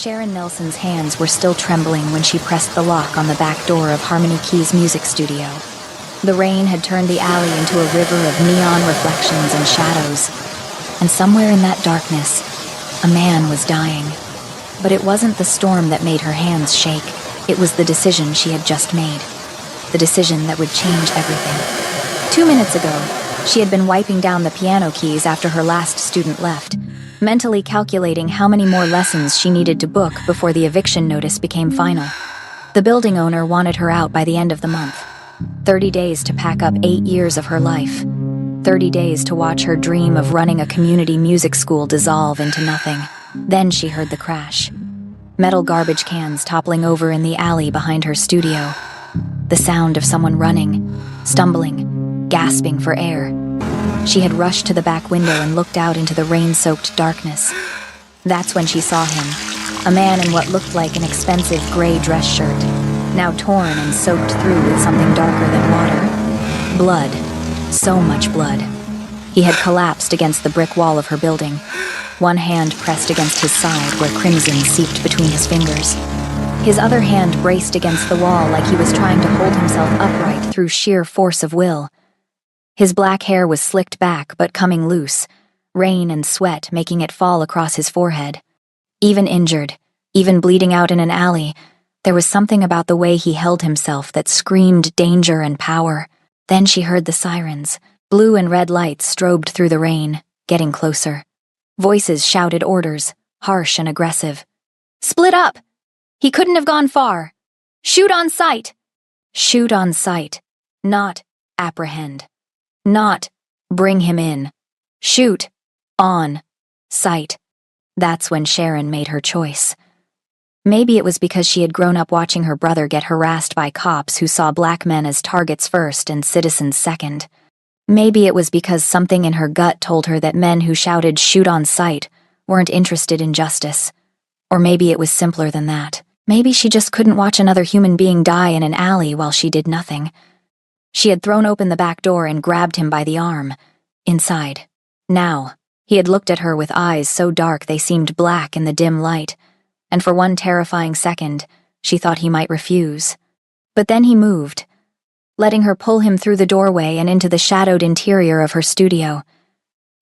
Sharon Nelson's hands were still trembling when she pressed the lock on the back door of Harmony Key's music studio. The rain had turned the alley into a river of neon reflections and shadows, and somewhere in that darkness, a man was dying. But it wasn't the storm that made her hands shake. It was the decision she had just made. The decision that would change everything. 2 minutes ago, she had been wiping down the piano keys after her last student left, mentally calculating how many more lessons she needed to book before the eviction notice became final. The building owner wanted her out by the end of the month. 30 days to pack up 8 years of her life. 30 days to watch her dream of running a community music school dissolve into nothing. Then she heard the crash. Metal garbage cans toppling over in the alley behind her studio. The sound of someone running, stumbling, gasping for air. She had rushed to the back window and looked out into the rain-soaked darkness. That's when she saw him, a man in what looked like an expensive gray dress shirt, now torn and soaked through with something darker than water. Blood. So much blood. He had collapsed against the brick wall of her building, one hand pressed against his side where crimson seeped between his fingers. His other hand braced against the wall like he was trying to hold himself upright through sheer force of will. His black hair was slicked back but coming loose, rain and sweat making it fall across his forehead. Even injured, even bleeding out in an alley, there was something about the way he held himself that screamed danger and power. Then she heard the sirens. Blue and red lights strobed through the rain, getting closer. Voices shouted orders, harsh and aggressive. Split up! He couldn't have gone far. Shoot on sight! Shoot on sight. Not apprehend. Not bring him in. Shoot on sight. That's when Sharon made her choice. Maybe it was because she had grown up watching her brother get harassed by cops who saw black men as targets first and citizens second. Maybe it was because something in her gut told her that men who shouted shoot on sight weren't interested in justice. Or maybe it was simpler than that. Maybe she just couldn't watch another human being die in an alley while she did nothing. She had thrown open the back door and grabbed him by the arm. Inside. Now, he had looked at her with eyes so dark they seemed black in the dim light, and for one terrifying second, she thought he might refuse. But then he moved, letting her pull him through the doorway and into the shadowed interior of her studio.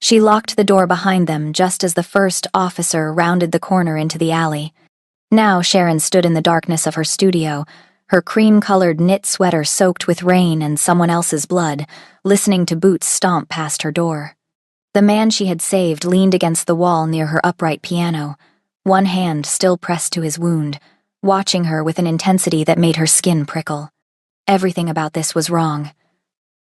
She locked the door behind them just as the first officer rounded the corner into the alley. Now Sharon stood in the darkness of her studio, her cream-colored knit sweater soaked with rain and someone else's blood, listening to boots stomp past her door. The man she had saved leaned against the wall near her upright piano, one hand still pressed to his wound, watching her with an intensity that made her skin prickle. Everything about this was wrong.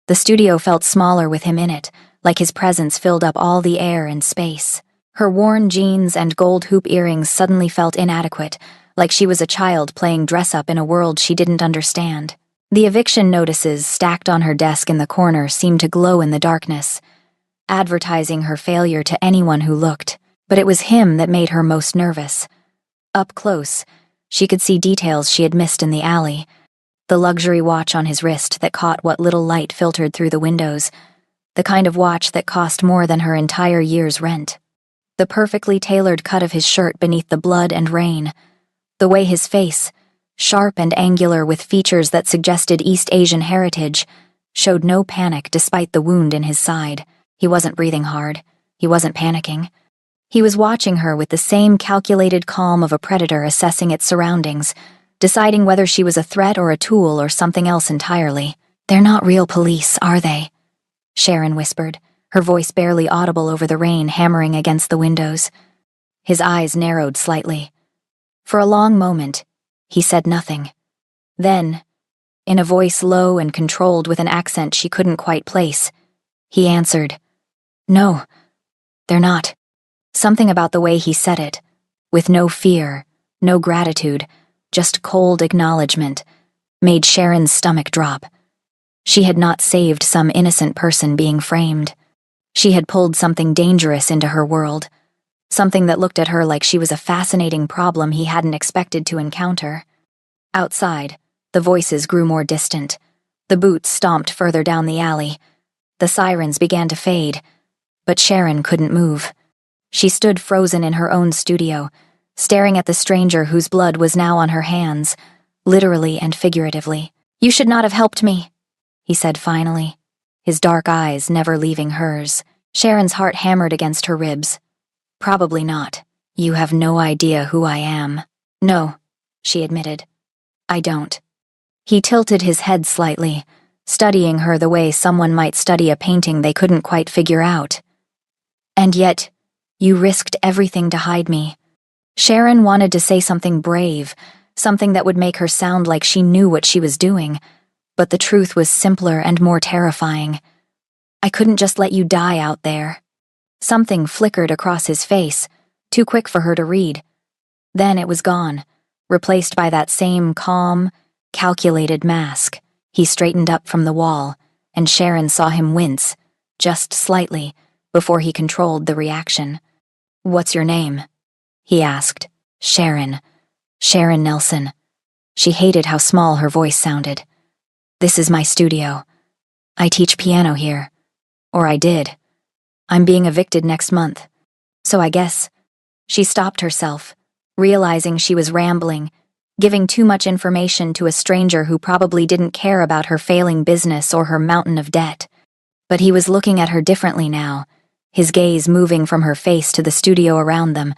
The studio felt smaller with him in it, like his presence filled up all the air and space. Her worn jeans and gold hoop earrings suddenly felt inadequate, like she was a child playing dress-up in a world she didn't understand. The eviction notices stacked on her desk in the corner seemed to glow in the darkness, advertising her failure to anyone who looked. But it was him that made her most nervous. Up close, she could see details she had missed in the alley. The luxury watch on his wrist that caught what little light filtered through the windows. The kind of watch that cost more than her entire year's rent. The perfectly tailored cut of his shirt beneath the blood and rain. The way his face, sharp and angular with features that suggested East Asian heritage, showed no panic despite the wound in his side. He wasn't breathing hard. He wasn't panicking. He was watching her with the same calculated calm of a predator assessing its surroundings, deciding whether she was a threat or a tool or something else entirely. They're not real police, are they? Sharon whispered, her voice barely audible over the rain hammering against the windows. His eyes narrowed slightly. For a long moment, he said nothing. Then, in a voice low and controlled with an accent she couldn't quite place, he answered, "No, they're not." Something about the way he said it, with no fear, no gratitude, just cold acknowledgement, made Sharon's stomach drop. She had not saved some innocent person being framed. She had pulled something dangerous into her world, something that looked at her like she was a fascinating problem he hadn't expected to encounter. Outside, the voices grew more distant. The boots stomped further down the alley. The sirens began to fade, but Sharon couldn't move. She stood frozen in her own studio, staring at the stranger whose blood was now on her hands, literally and figuratively. "You should not have helped me," he said finally, his dark eyes never leaving hers. Sharon's heart hammered against her ribs. "Probably not. You have no idea who I am." "No," she admitted. "I don't." He tilted his head slightly, studying her the way someone might study a painting they couldn't quite figure out. "And yet, you risked everything to hide me." Sharon wanted to say something brave, something that would make her sound like she knew what she was doing, but the truth was simpler and more terrifying. "I couldn't just let you die out there." Something flickered across his face, too quick for her to read. Then it was gone, replaced by that same calm, calculated mask. He straightened up from the wall, and Sharon saw him wince, just slightly, before he controlled the reaction. "What's your name?" he asked. "Sharon. Sharon Nelson." She hated how small her voice sounded. "This is my studio. I teach piano here. Or I did. I'm being evicted next month. So I guess..." She stopped herself, realizing she was rambling, giving too much information to a stranger who probably didn't care about her failing business or her mountain of debt. But he was looking at her differently now, his gaze moving from her face to the studio around them,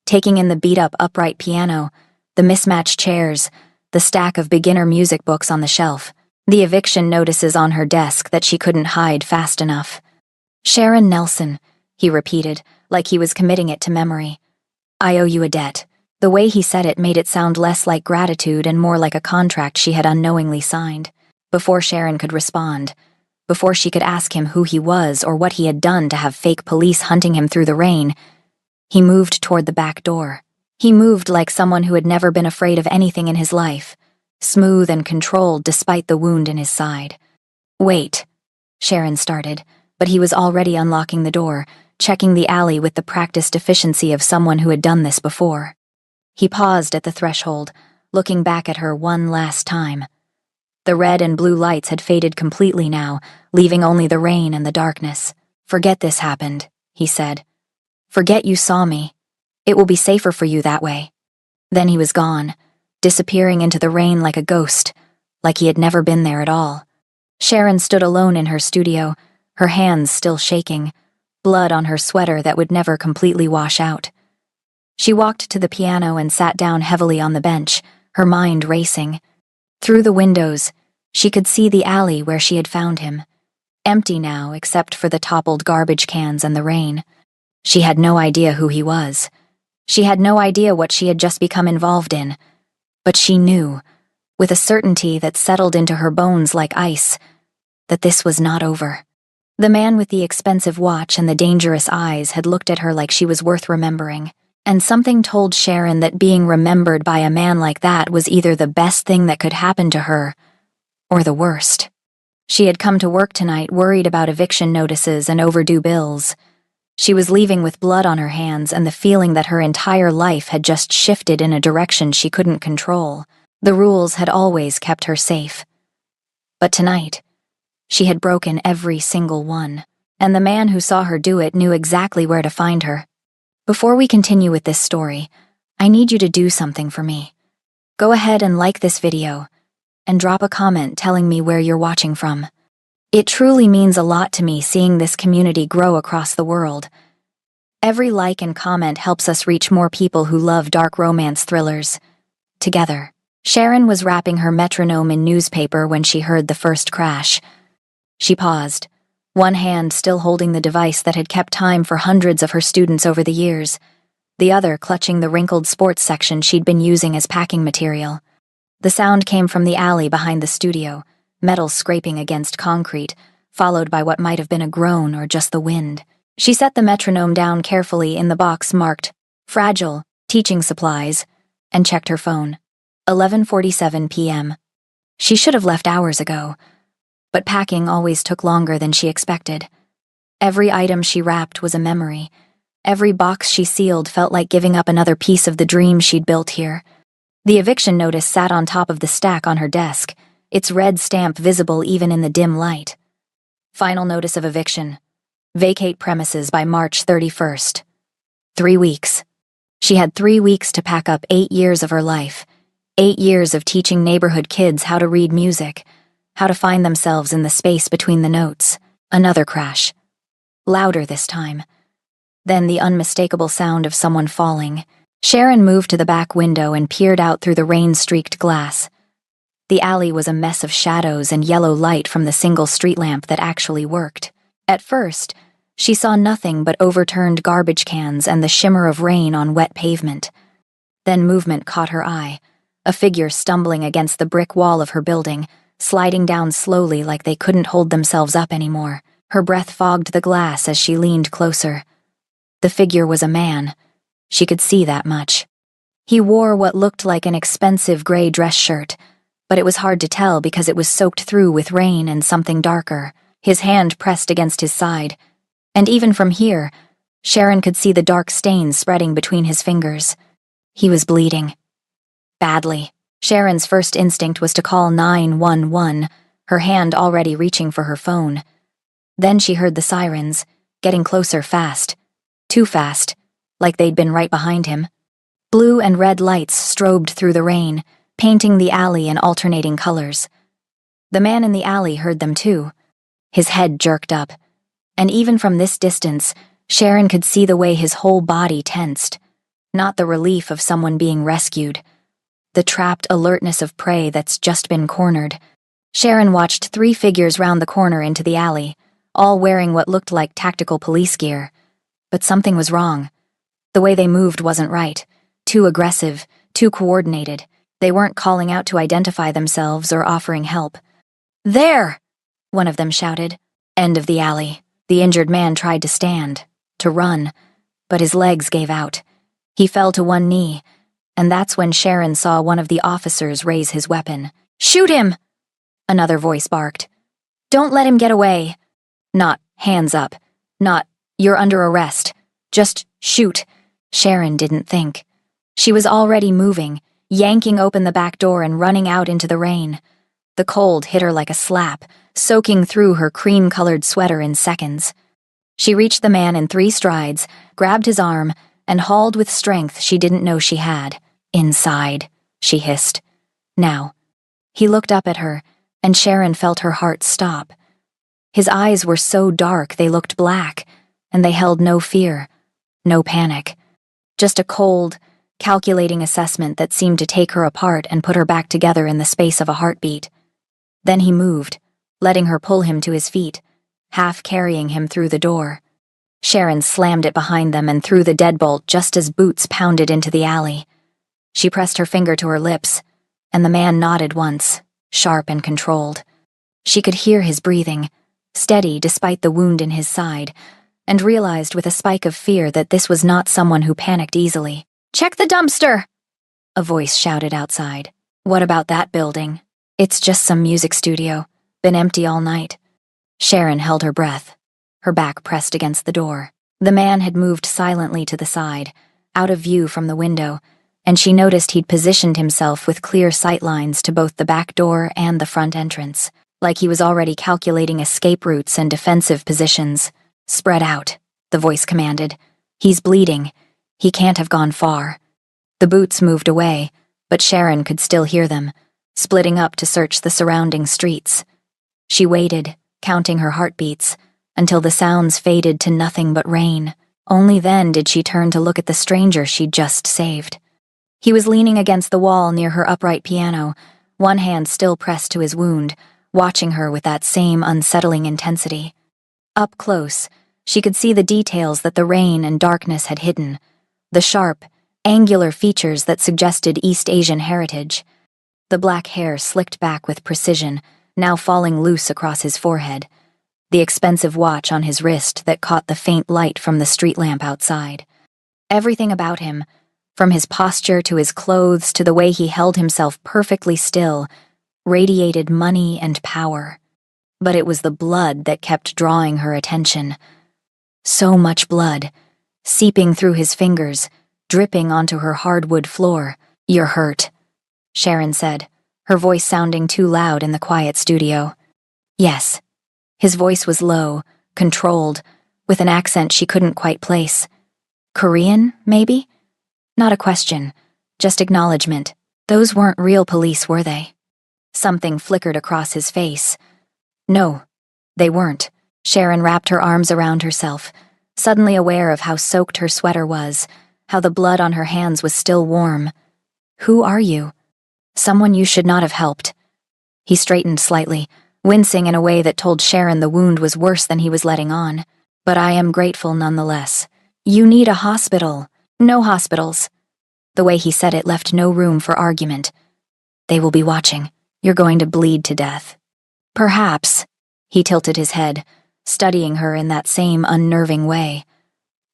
taking in the beat-up upright piano, the mismatched chairs, the stack of beginner music books on the shelf, the eviction notices on her desk that she couldn't hide fast enough. "Sharon Nelson," he repeated, like he was committing it to memory. "I owe you a debt." The way he said it made it sound less like gratitude and more like a contract she had unknowingly signed. Before Sharon could respond, before she could ask him who he was or what he had done to have fake police hunting him through the rain, he moved toward the back door. He moved like someone who had never been afraid of anything in his life, smooth and controlled despite the wound in his side. "Wait," Sharon started, but he was already unlocking the door, checking the alley with the practiced efficiency of someone who had done this before. He paused at the threshold, looking back at her one last time. The red and blue lights had faded completely now, leaving only the rain and the darkness. "Forget this happened," he said. "Forget you saw me. It will be safer for you that way." Then he was gone, disappearing into the rain like a ghost, like he had never been there at all. Sharon stood alone in her studio, her hands still shaking, blood on her sweater that would never completely wash out. She walked to the piano and sat down heavily on the bench, her mind racing. Through the windows, she could see the alley where she had found him, empty now except for the toppled garbage cans and the rain. She had no idea who he was. She had no idea what she had just become involved in. But she knew, with a certainty that settled into her bones like ice, that this was not over. The man with the expensive watch and the dangerous eyes had looked at her like she was worth remembering. And something told Sharon that being remembered by a man like that was either the best thing that could happen to her, or the worst. She had come to work tonight worried about eviction notices and overdue bills. She was leaving with blood on her hands and the feeling that her entire life had just shifted in a direction she couldn't control. The rules had always kept her safe. But tonight, she had broken every single one, and the man who saw her do it knew exactly where to find her. Before we continue with this story, I need you to do something for me. Go ahead and like this video, and drop a comment telling me where you're watching from. It truly means a lot to me seeing this community grow across the world. Every like and comment helps us reach more people who love dark romance thrillers. Together, Sharon was wrapping her metronome in newspaper when she heard the first crash. She paused, one hand still holding the device that had kept time for hundreds of her students over the years, the other clutching the wrinkled sports section she'd been using as packing material. The sound came from the alley behind the studio, metal scraping against concrete, followed by what might have been a groan or just the wind. She set the metronome down carefully in the box marked "Fragile, Teaching Supplies," and checked her phone. 11:47 p.m. She should have left hours ago, but packing always took longer than she expected. Every item she wrapped was a memory. Every box she sealed felt like giving up another piece of the dream she'd built here. The eviction notice sat on top of the stack on her desk, its red stamp visible even in the dim light. Final notice of eviction. Vacate premises by March 31st. 3 weeks. She had 3 weeks to pack up 8 years of her life, 8 years of teaching neighborhood kids how to read music, how to find themselves in the space between the notes. Another crash. Louder this time. Then the unmistakable sound of someone falling. Sharon moved to the back window and peered out through the rain-streaked glass. The alley was a mess of shadows and yellow light from the single street lamp that actually worked. At first, she saw nothing but overturned garbage cans and the shimmer of rain on wet pavement. Then movement caught her eye, a figure stumbling against the brick wall of her building, sliding down slowly like they couldn't hold themselves up anymore. Her breath fogged the glass as she leaned closer. The figure was a man. She could see that much. He wore what looked like an expensive gray dress shirt, but it was hard to tell because it was soaked through with rain and something darker. His hand pressed against his side, and even from here, Sharon could see the dark stains spreading between his fingers. He was bleeding. Badly. Sharon's first instinct was to call 911, her hand already reaching for her phone. Then she heard the sirens, getting closer fast. Too fast, like they'd been right behind him. Blue and red lights strobed through the rain, painting the alley in alternating colors. The man in the alley heard them too. His head jerked up, and even from this distance, Sharon could see the way his whole body tensed. Not the relief of someone being rescued. The trapped alertness of prey that's just been cornered. Sharon watched 3 figures round the corner into the alley, all wearing what looked like tactical police gear. But something was wrong. The way they moved wasn't right. Too aggressive, too coordinated. They weren't calling out to identify themselves or offering help. "There!" one of them shouted. End of the alley. The injured man tried to stand, to run, but his legs gave out. He fell to one knee, and that's when Sharon saw one of the officers raise his weapon. "Shoot him!" Another voice barked. "Don't let him get away." Not, "Hands up." Not, "You're under arrest." Just, "Shoot." Sharon didn't think. She was already moving, yanking open the back door and running out into the rain. The cold hit her like a slap, soaking through her cream-colored sweater in seconds. She reached the man in 3 strides, grabbed his arm, and hauled with strength she didn't know she had. "Inside," she hissed. "Now." He looked up at her, and Sharon felt her heart stop. His eyes were so dark they looked black, and they held no fear, no panic. Just a cold, calculating assessment that seemed to take her apart and put her back together in the space of a heartbeat. Then he moved, letting her pull him to his feet, half carrying him through the door. Sharon slammed it behind them and threw the deadbolt just as boots pounded into the alley. She pressed her finger to her lips, and the man nodded once, sharp and controlled. She could hear his breathing, steady despite the wound in his side, and realized with a spike of fear that this was not someone who panicked easily. "Check the dumpster!" a voice shouted outside. "What about that building?" "It's just some music studio. Been empty all night." Sharon held her breath, her back pressed against the door. The man had moved silently to the side, out of view from the window, and she noticed he'd positioned himself with clear sightlines to both the back door and the front entrance, like he was already calculating escape routes and defensive positions. "Spread out," the voice commanded. "He's bleeding. He can't have gone far." The boots moved away, but Sharon could still hear them, splitting up to search the surrounding streets. She waited, counting her heartbeats, until the sounds faded to nothing but rain. Only then did she turn to look at the stranger she'd just saved. He was leaning against the wall near her upright piano, one hand still pressed to his wound, watching her with that same unsettling intensity. Up close, she could see the details that the rain and darkness had hidden, the sharp, angular features that suggested East Asian heritage. The black hair slicked back with precision, now falling loose across his forehead, the expensive watch on his wrist that caught the faint light from the street lamp outside. Everything about him, from his posture to his clothes to the way he held himself perfectly still, radiated money and power. But it was the blood that kept drawing her attention. So much blood, seeping through his fingers, dripping onto her hardwood floor. "You're hurt," Sharon said, her voice sounding too loud in the quiet studio. "Yes." His voice was low, controlled, with an accent she couldn't quite place. "Korean, maybe?" Not a question, just acknowledgement. Those weren't real police, were they? Something flickered across his face. No, they weren't. Sharon wrapped her arms around herself, suddenly aware of how soaked her sweater was, how the blood on her hands was still warm. Who are you? Someone you should not have helped. He straightened slightly, wincing in a way that told Sharon the wound was worse than he was letting on. But I am grateful nonetheless. You need a hospital. No hospitals. The way he said it left no room for argument. They will be watching. You're going to bleed to death. Perhaps. He tilted his head, studying her in that same unnerving way.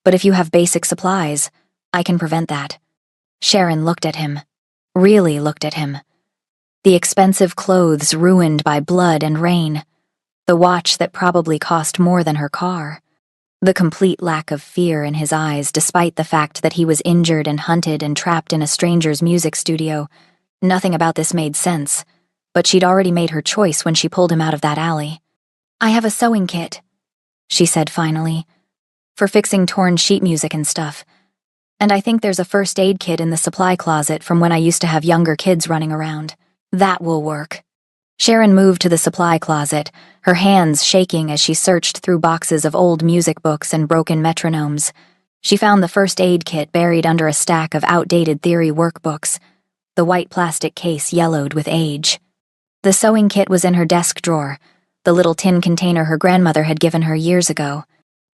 But if you have basic supplies, I can prevent that. Sharon looked at him. Really looked at him. The expensive clothes ruined by blood and rain. The watch that probably cost more than her car. The complete lack of fear in his eyes despite the fact that he was injured and hunted and trapped in a stranger's music studio. Nothing about this made sense, but she'd already made her choice when she pulled him out of that alley. I have a sewing kit, she said finally, for fixing torn sheet music and stuff. And I think there's a first aid kit in the supply closet from when I used to have younger kids running around. That will work. Sharon moved to the supply closet, her hands shaking as she searched through boxes of old music books and broken metronomes. She found the first aid kit buried under a stack of outdated theory workbooks. The white plastic case yellowed with age. The sewing kit was in her desk drawer, the little tin container her grandmother had given her years ago.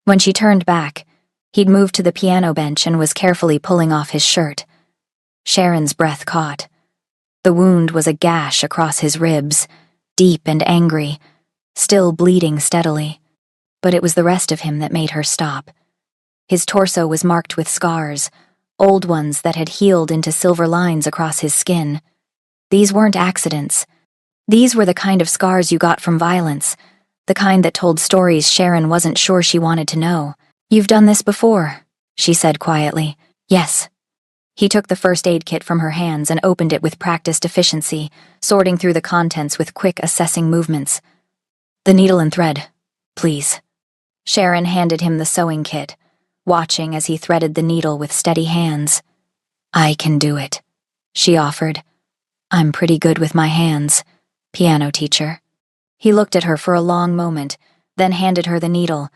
When she turned back, he'd moved to the piano bench and was carefully pulling off his shirt. Sharon's breath caught. The wound was a gash across his ribs, deep and angry, still bleeding steadily. But it was the rest of him that made her stop. His torso was marked with scars, old ones that had healed into silver lines across his skin. These weren't accidents. These were the kind of scars you got from violence, the kind that told stories Sharon wasn't sure she wanted to know. You've done this before, she said quietly. Yes. He took the first aid kit from her hands and opened it with practiced efficiency, sorting through the contents with quick, assessing movements. The needle and thread, please. Sharon handed him the sewing kit, watching as he threaded the needle with steady hands. I can do it, she offered. I'm pretty good with my hands, piano teacher. He looked at her for a long moment, then handed her the needle.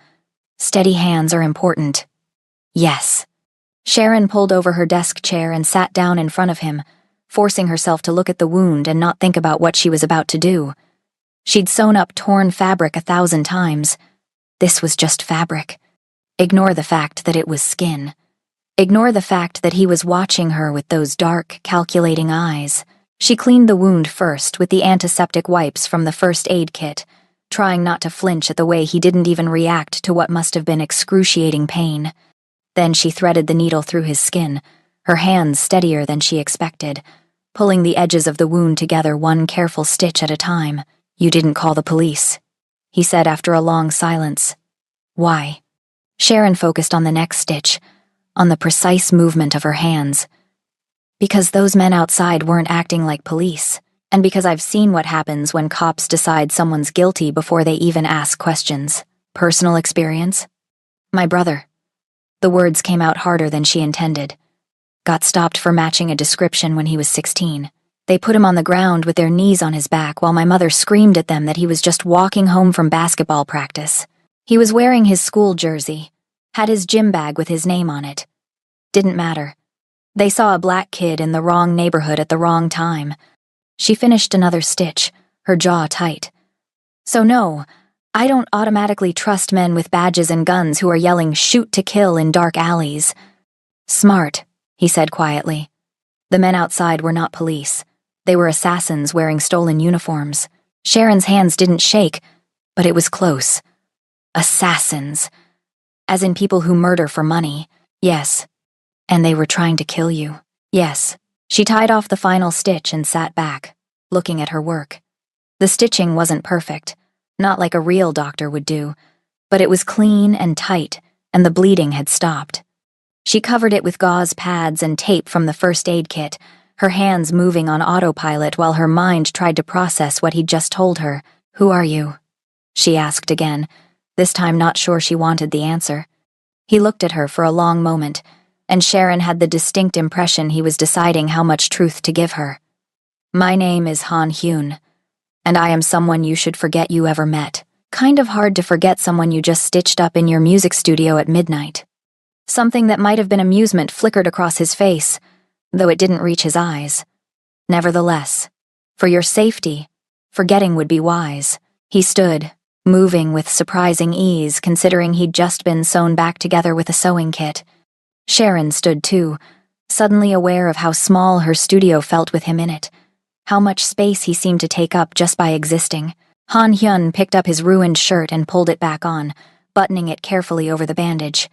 Steady hands are important. Yes. Sharon pulled over her desk chair and sat down in front of him, forcing herself to look at the wound and not think about what she was about to do. She'd sewn up torn fabric 1,000 times. This was just fabric. Ignore the fact that it was skin. Ignore the fact that he was watching her with those dark, calculating eyes. She cleaned the wound first with the antiseptic wipes from the first aid kit, trying not to flinch at the way he didn't even react to what must have been excruciating pain. Then she threaded the needle through his skin, her hands steadier than she expected, pulling the edges of the wound together one careful stitch at a time. You didn't call the police, he said after a long silence. Why? Sharon focused on the next stitch, on the precise movement of her hands. Because those men outside weren't acting like police, and because I've seen what happens when cops decide someone's guilty before they even ask questions. Personal experience? My brother. The words came out harder than she intended. Got stopped for matching a description when he was 16. They put him on the ground with their knees on his back while my mother screamed at them that he was just walking home from basketball practice. He was wearing his school jersey, had his gym bag with his name on it. Didn't matter. They saw a black kid in the wrong neighborhood at the wrong time. She finished another stitch, her jaw tight. So no, I don't automatically trust men with badges and guns who are yelling shoot to kill in dark alleys. Smart, he said quietly. The men outside were not police. They were assassins wearing stolen uniforms. Sharon's hands didn't shake, but it was close. Assassins. As in people who murder for money. Yes. And they were trying to kill you. Yes. She tied off the final stitch and sat back, looking at her work. The stitching wasn't perfect. Not like a real doctor would do, but it was clean and tight, and the bleeding had stopped. She covered it with gauze pads and tape from the first aid kit, her hands moving on autopilot while her mind tried to process what he'd just told her. Who are you? She asked again, this time not sure she wanted the answer. He looked at her for a long moment, and Sharon had the distinct impression he was deciding how much truth to give her. "My name is Han Hyun, and I am someone you should forget you ever met. Kind of hard to forget someone you just stitched up in your music studio at midnight." Something that might have been amusement flickered across his face, though it didn't reach his eyes. "Nevertheless, for your safety, forgetting would be wise." He stood, moving with surprising ease considering he'd just been sewn back together with a sewing kit. Sharon stood too, suddenly aware of how small her studio felt with him in it, how much space he seemed to take up just by existing. Han Hyun picked up his ruined shirt and pulled it back on, buttoning it carefully over the bandage.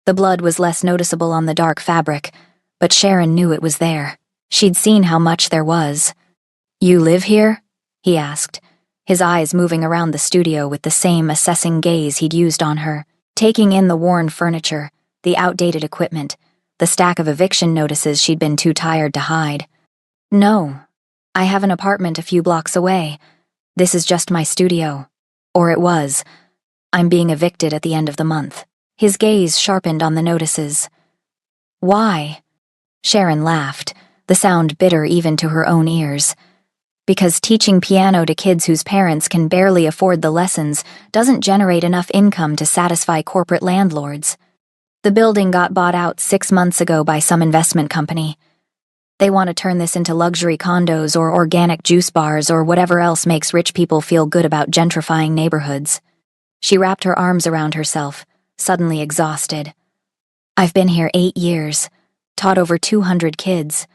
The blood was less noticeable on the dark fabric, but Sharon knew it was there. She'd seen how much there was. "You live here?" he asked, his eyes moving around the studio with the same assessing gaze he'd used on her, taking in the worn furniture, the outdated equipment, the stack of eviction notices she'd been too tired to hide. "No, I have an apartment a few blocks away. This is just my studio. Or it was. I'm being evicted at the end of the month." His gaze sharpened on the notices. "Why?" Sharon laughed, the sound bitter even to her own ears. "Because teaching piano to kids whose parents can barely afford the lessons doesn't generate enough income to satisfy corporate landlords. The building got bought out 6 months ago by some investment company. They want to turn this into luxury condos or organic juice bars or whatever else makes rich people feel good about gentrifying neighborhoods." She wrapped her arms around herself, suddenly exhausted. "I've been here 8 years, taught over 200 kids.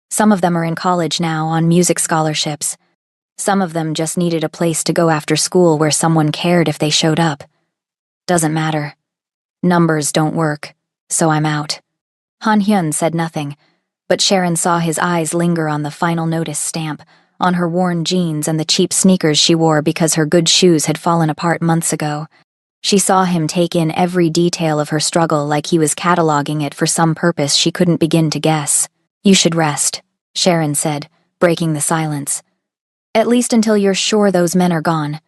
Some of them are in college now on music scholarships. Some of them just needed a place to go after school where someone cared if they showed up. Doesn't matter. Numbers don't work, so I'm out." Han Hyun said nothing, but Sharon saw his eyes linger on the final notice stamp, on her worn jeans and the cheap sneakers she wore because her good shoes had fallen apart months ago. She saw him take in every detail of her struggle like he was cataloging it for some purpose she couldn't begin to guess. "You should rest," Sharon said, breaking the silence. "At least until you're sure those men are gone.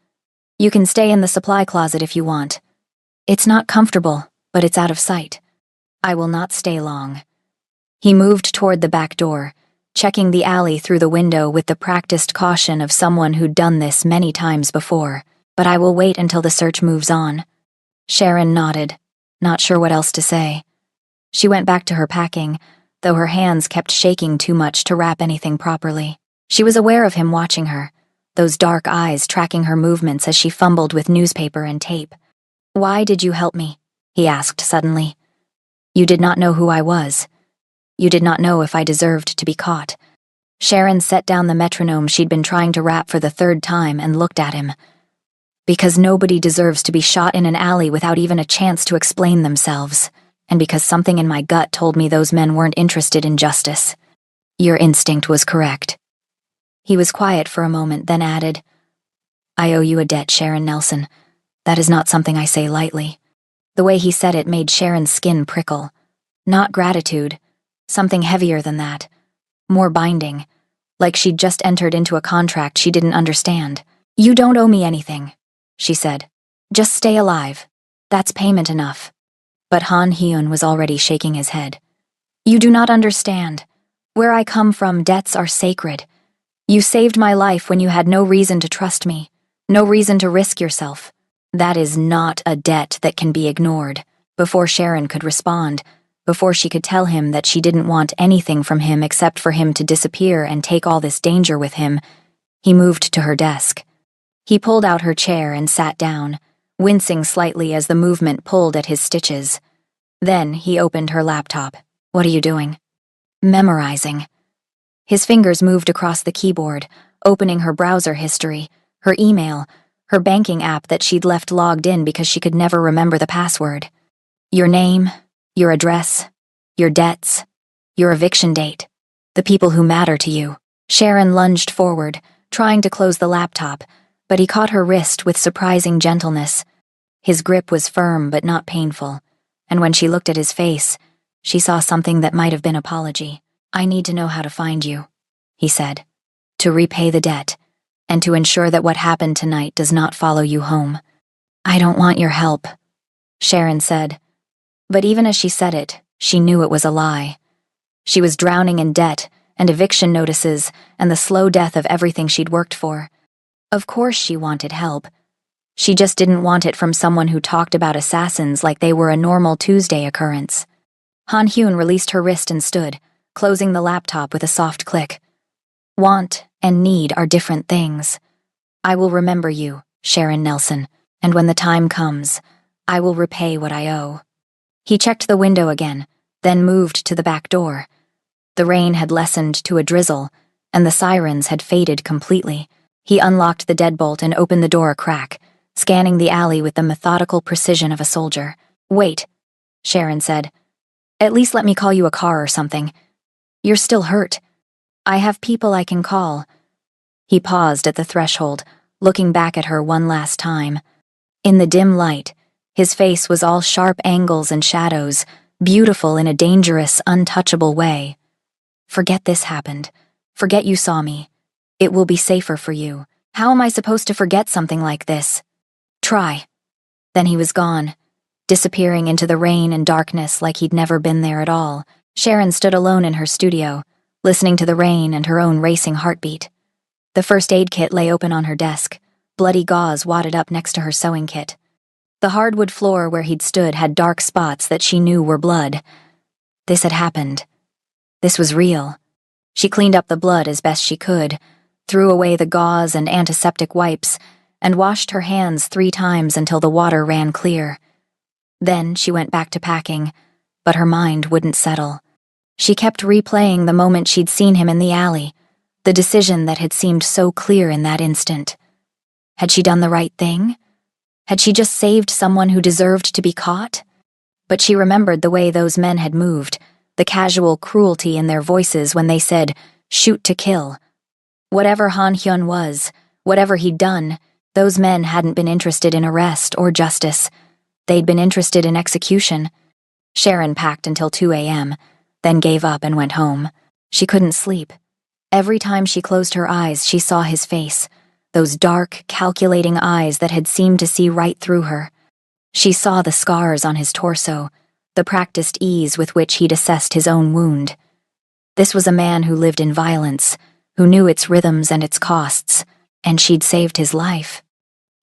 You can stay in the supply closet if you want. It's not comfortable, but it's out of sight. I will not stay long." He moved toward the back door, checking the alley through the window with the practiced caution of someone who'd done this many times before. "But I will wait until the search moves on." Sharon nodded, not sure what else to say. She went back to her packing, though her hands kept shaking too much to wrap anything properly. She was aware of him watching her, those dark eyes tracking her movements as she fumbled with newspaper and tape. "Why did you help me?" he asked suddenly. "You did not know who I was. You did not know if I deserved to be caught." Sharon set down the metronome she'd been trying to rap for the 3rd time and looked at him. "Because nobody deserves to be shot in an alley without even a chance to explain themselves, and because something in my gut told me those men weren't interested in justice. Your instinct was correct." He was quiet for a moment, then added, "I owe you a debt, Sharon Nelson. That is not something I say lightly." The way he said it made Sharon's skin prickle. Not gratitude, something heavier than that, more binding, like she'd just entered into a contract she didn't understand. "You don't owe me anything," she said. "Just stay alive. That's payment enough." But Han Hyun was already shaking his head. "You do not understand. Where I come from, debts are sacred. You saved my life when you had no reason to trust me, no reason to risk yourself. That is not a debt that can be ignored." Before Sharon could respond, before she could tell him that she didn't want anything from him except for him to disappear and take all this danger with him, he moved to her desk. He pulled out her chair and sat down, wincing slightly as the movement pulled at his stitches. Then he opened her laptop. "What are you doing?" "Memorizing." His fingers moved across the keyboard, opening her browser history, her email, her banking app that she'd left logged in because she could never remember the password. "Your name, your address, your debts, your eviction date, the people who matter to you." Sharon lunged forward, trying to close the laptop, but he caught her wrist with surprising gentleness. His grip was firm but not painful, and when she looked at his face, she saw something that might have been apology. "I need to know how to find you," he said, "to repay the debt, and to ensure that what happened tonight does not follow you home." "I don't want your help," Sharon said. But even as she said it, She knew it was a lie. She was drowning in debt and eviction notices and the slow death of everything she'd worked for. Of course she wanted help. She just didn't want it from someone who talked about assassins like they were a normal Tuesday occurrence. Han Hyun released her wrist and stood, closing the laptop with a soft click. Want and need are different things. I will remember you, Sharon Nelson, and when the time comes, I will repay what I owe. He checked the window again, then moved to the back door. The rain had lessened to a drizzle, and the sirens had faded completely. He unlocked the deadbolt and opened the door a crack, scanning the alley with the methodical precision of a soldier. Wait, Sharon said. At least let me call you a car or something. You're still hurt. I have people I can call. He paused at the threshold, looking back at her one last time. In the dim light, his face was all sharp angles and shadows, beautiful in a dangerous, untouchable way. Forget this happened. Forget you saw me. It will be safer for you. How am I supposed to forget something like this? Try. Then he was gone, disappearing into the rain and darkness like he'd never been there at all. Sharon stood alone in her studio, listening to the rain and her own racing heartbeat. The first aid kit lay open on her desk, bloody gauze wadded up next to her sewing kit. The hardwood floor where he'd stood had dark spots that she knew were blood. This had happened. This was real. She cleaned up the blood as best she could, threw away the gauze and antiseptic wipes, and washed her hands 3 times until the water ran clear. Then she went back to packing, but her mind wouldn't settle. She kept replaying the moment she'd seen him in the alley, the decision that had seemed so clear in that instant. Had she done the right thing? Had she just saved someone who deserved to be caught? But she remembered the way those men had moved, the casual cruelty in their voices when they said, "Shoot to kill." Whatever Han Hyun was, whatever he'd done, those men hadn't been interested in arrest or justice. They'd been interested in execution. Sharon packed until 2 a.m., then gave up and went home. She couldn't sleep. Every time she closed her eyes, she saw his face, those dark, calculating eyes that had seemed to see right through her. She saw the scars on his torso, the practiced ease with which he'd assessed his own wound. This was a man who lived in violence, who knew its rhythms and its costs, and she'd saved his life.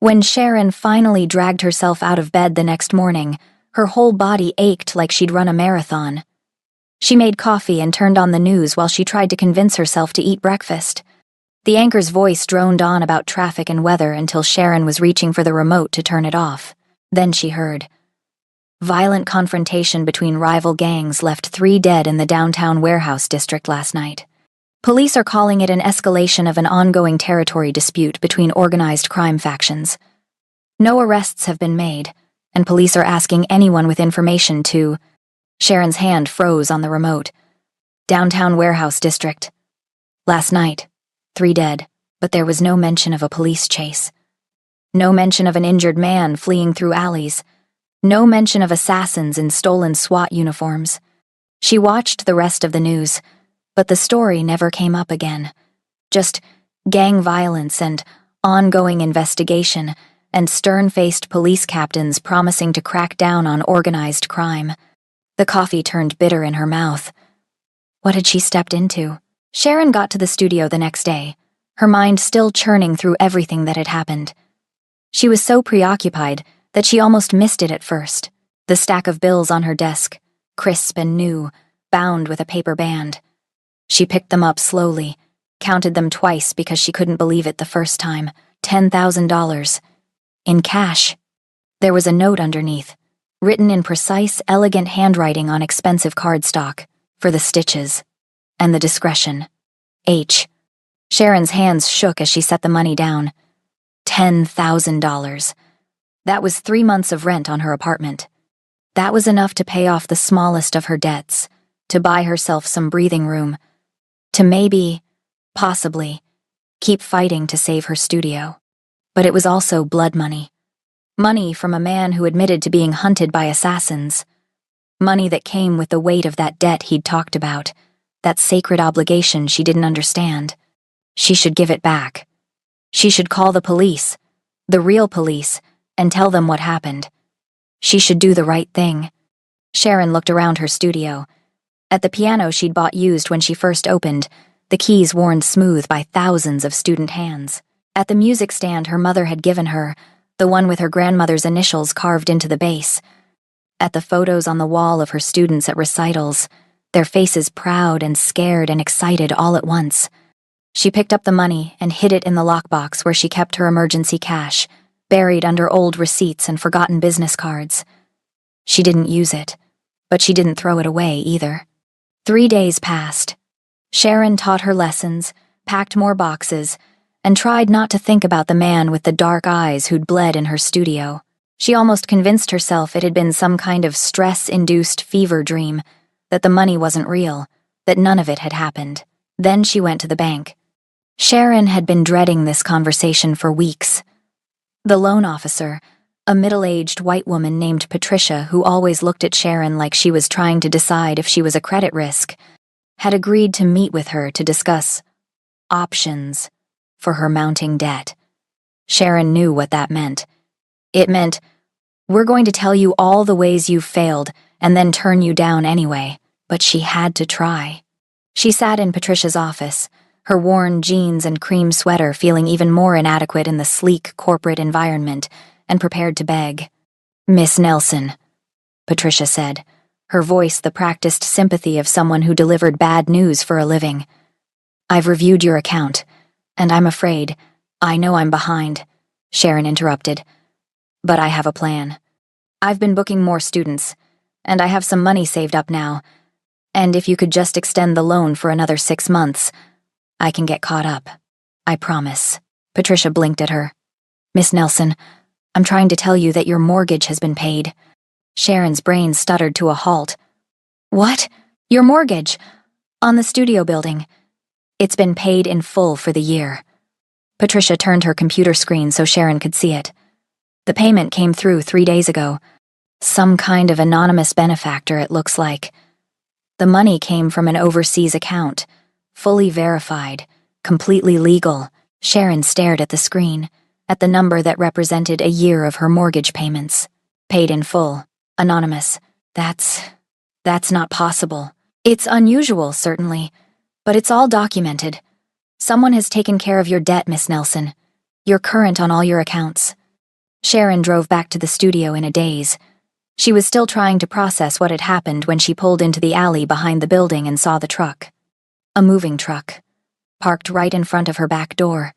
When Sharon finally dragged herself out of bed the next morning, her whole body ached like she'd run a marathon. She made coffee and turned on the news while she tried to convince herself to eat breakfast. The anchor's voice droned on about traffic and weather until Sharon was reaching for the remote to turn it off. Then she heard. Violent confrontation between rival gangs left 3 dead in the downtown warehouse district last night. Police are calling it an escalation of an ongoing territory dispute between organized crime factions. No arrests have been made, and police are asking anyone with information to... Sharon's hand froze on the remote. Downtown warehouse district. Last night, 3 dead, but there was no mention of a police chase. No mention of an injured man fleeing through alleys. No mention of assassins in stolen SWAT uniforms. She watched the rest of the news, but the story never came up again. Just gang violence and ongoing investigation and stern-faced police captains promising to crack down on organized crime. The coffee turned bitter in her mouth. What had she stepped into? Sharon got to the studio the next day, her mind still churning through everything that had happened. She was so preoccupied that she almost missed it at first. The stack of bills on her desk, crisp and new, bound with a paper band. She picked them up slowly, counted them twice because she couldn't believe it the first time. $10,000. In cash. There was a note underneath, written in precise, elegant handwriting on expensive cardstock, for the stitches. And the discretion. H. Sharon's hands shook as she set the money down. $10,000. That was 3 months of rent on her apartment. That was enough to pay off the smallest of her debts, to buy herself some breathing room, to maybe, possibly, keep fighting to save her studio. But it was also blood money. Money from a man who admitted to being hunted by assassins. Money that came with the weight of that debt he'd talked about, that sacred obligation she didn't understand. She should give it back. She should call the police, the real police, and tell them what happened. She should do the right thing. Sharon looked around her studio. At the piano she'd bought used when she first opened, the keys worn smooth by thousands of student hands. At the music stand her mother had given her, the one with her grandmother's initials carved into the bass. At the photos on the wall of her students at recitals, their faces proud and scared and excited all at once. She picked up the money and hid it in the lockbox where she kept her emergency cash, buried under old receipts and forgotten business cards. She didn't use it, but she didn't throw it away either. 3 days passed. Sharon taught her lessons, packed more boxes, and tried not to think about the man with the dark eyes who'd bled in her studio. She almost convinced herself it had been some kind of stress-induced fever dream, that the money wasn't real, that none of it had happened. Then she went to the bank. Sharon had been dreading this conversation for weeks. The loan officer, a middle-aged white woman named Patricia who always looked at Sharon like she was trying to decide if she was a credit risk, had agreed to meet with her to discuss options for her mounting debt. Sharon knew what that meant. It meant, we're going to tell you all the ways you've failed and then turn you down anyway, but she had to try. She sat in Patricia's office, her worn jeans and cream sweater feeling even more inadequate in the sleek corporate environment, and prepared to beg. "Miss Nelson," Patricia said, her voice the practiced sympathy of someone who delivered bad news for a living. "I've reviewed your account, and I'm afraid, I know I'm behind," Sharon interrupted, "but I have a plan. I've been booking more students, and I have some money saved up now, and if you could just extend the loan for another 6 months, I can get caught up. I promise." Patricia blinked at her. "Miss Nelson, I'm trying to tell you that your mortgage has been paid." Sharon's brain stuttered to a halt. "What? Your mortgage? On the studio building? It's been paid in full for the year." Patricia turned her computer screen so Sharon could see it. The payment came through 3 days ago. Some kind of anonymous benefactor, it looks like. The money came from an overseas account, fully verified, completely legal. Sharon stared at the screen, at the number that represented a year of her mortgage payments. Paid in full. Anonymous. That's not possible. It's unusual, certainly, but it's all documented. Someone has taken care of your debt, Miss Nelson. You're current on all your accounts. Sharon drove back to the studio in a daze. She was still trying to process what had happened when she pulled into the alley behind the building and saw the truck. A moving truck, parked right in front of her back door.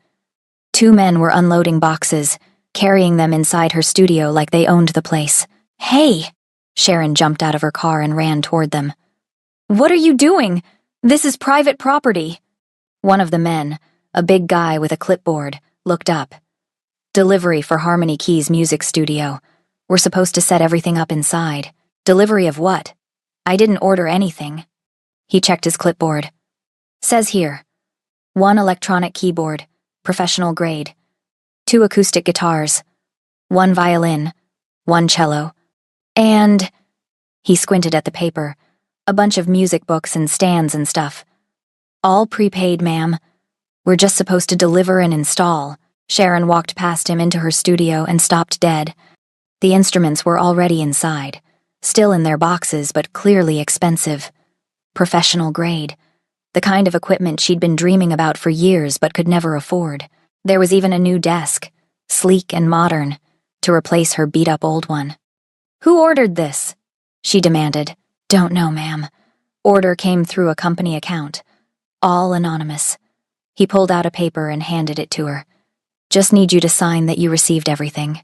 2 men were unloading boxes, carrying them inside her studio like they owned the place. "Hey!" Sharon jumped out of her car and ran toward them. "What are you doing? This is private property." One of the men, a big guy with a clipboard, looked up. "Delivery for Harmony Key's music studio. We're supposed to set everything up inside." "Delivery of what? I didn't order anything." He checked his clipboard. "Says here, 1 electronic keyboard, professional grade, 2 acoustic guitars, 1 violin, 1 cello, and..." He squinted at the paper, "a bunch of music books and stands and stuff. All prepaid, ma'am. We're just supposed to deliver and install." Sharon walked past him into her studio and stopped dead. The instruments were already inside, still in their boxes but clearly expensive. Professional grade. The kind of equipment she'd been dreaming about for years but could never afford. There was even a new desk, sleek and modern, to replace her beat-up old one. "Who ordered this?" she demanded. "Don't know, ma'am. Order came through a company account. All anonymous." He pulled out a paper and handed it to her. "Just need you to sign that you received everything."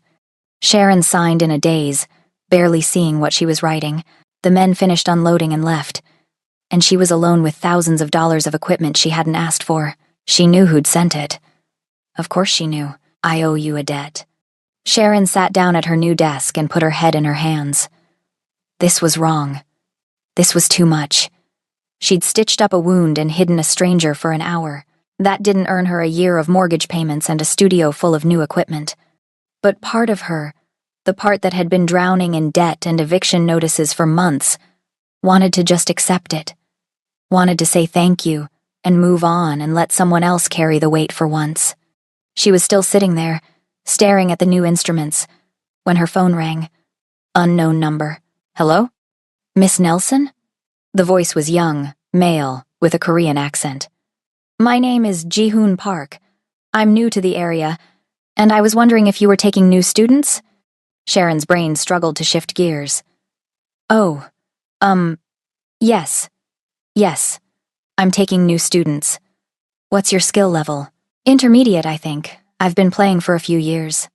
Sharon signed in a daze, barely seeing what she was writing. The men finished unloading and left, and she was alone with thousands of dollars of equipment she hadn't asked for. She knew who'd sent it. Of course she knew. "I owe you a debt." Sharon sat down at her new desk and put her head in her hands. This was wrong. This was too much. She'd stitched up a wound and hidden a stranger for an hour. That didn't earn her a year of mortgage payments and a studio full of new equipment. But part of her, the part that had been drowning in debt and eviction notices for months, wanted to just accept it. Wanted to say thank you and move on and let someone else carry the weight for once. She was still sitting there, staring at the new instruments, when her phone rang. Unknown number. "Hello?" Miss Nelson? The voice was young, male, with a Korean accent. My name is Ji-hoon Park. I'm new to the area, and I was wondering if you were taking new students? Sharon's brain struggled to shift gears. Oh, yes. Yes. I'm taking new students. What's your skill level? Intermediate, I think. I've been playing for a few years.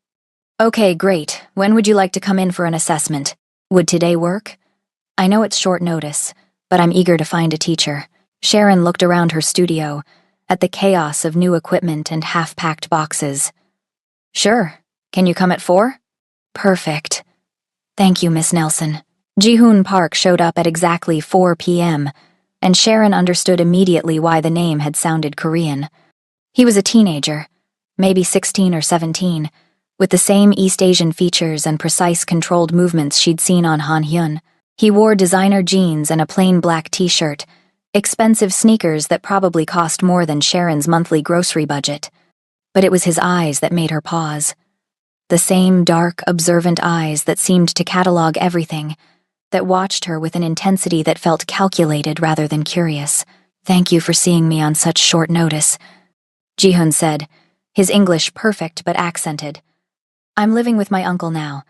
Okay, great. When would you like to come in for an assessment? Would today work? I know it's short notice, but I'm eager to find a teacher. Sharon looked around her studio, at the chaos of new equipment and half-packed boxes. Sure. Can you come at 4? Perfect. Thank you, Miss Nelson. Ji-hoon Park showed up at exactly 4 p.m., and Sharon understood immediately why the name had sounded Korean. He was a teenager, maybe 16 or 17, with the same East Asian features and precise controlled movements she'd seen on Han Hyun. He wore designer jeans and a plain black t-shirt, expensive sneakers that probably cost more than Sharon's monthly grocery budget. But it was his eyes that made her pause. The same dark, observant eyes that seemed to catalog everything, that watched her with an intensity that felt calculated rather than curious. Thank you for seeing me on such short notice, Ji-hoon said, his English perfect but accented. I'm living with my uncle now,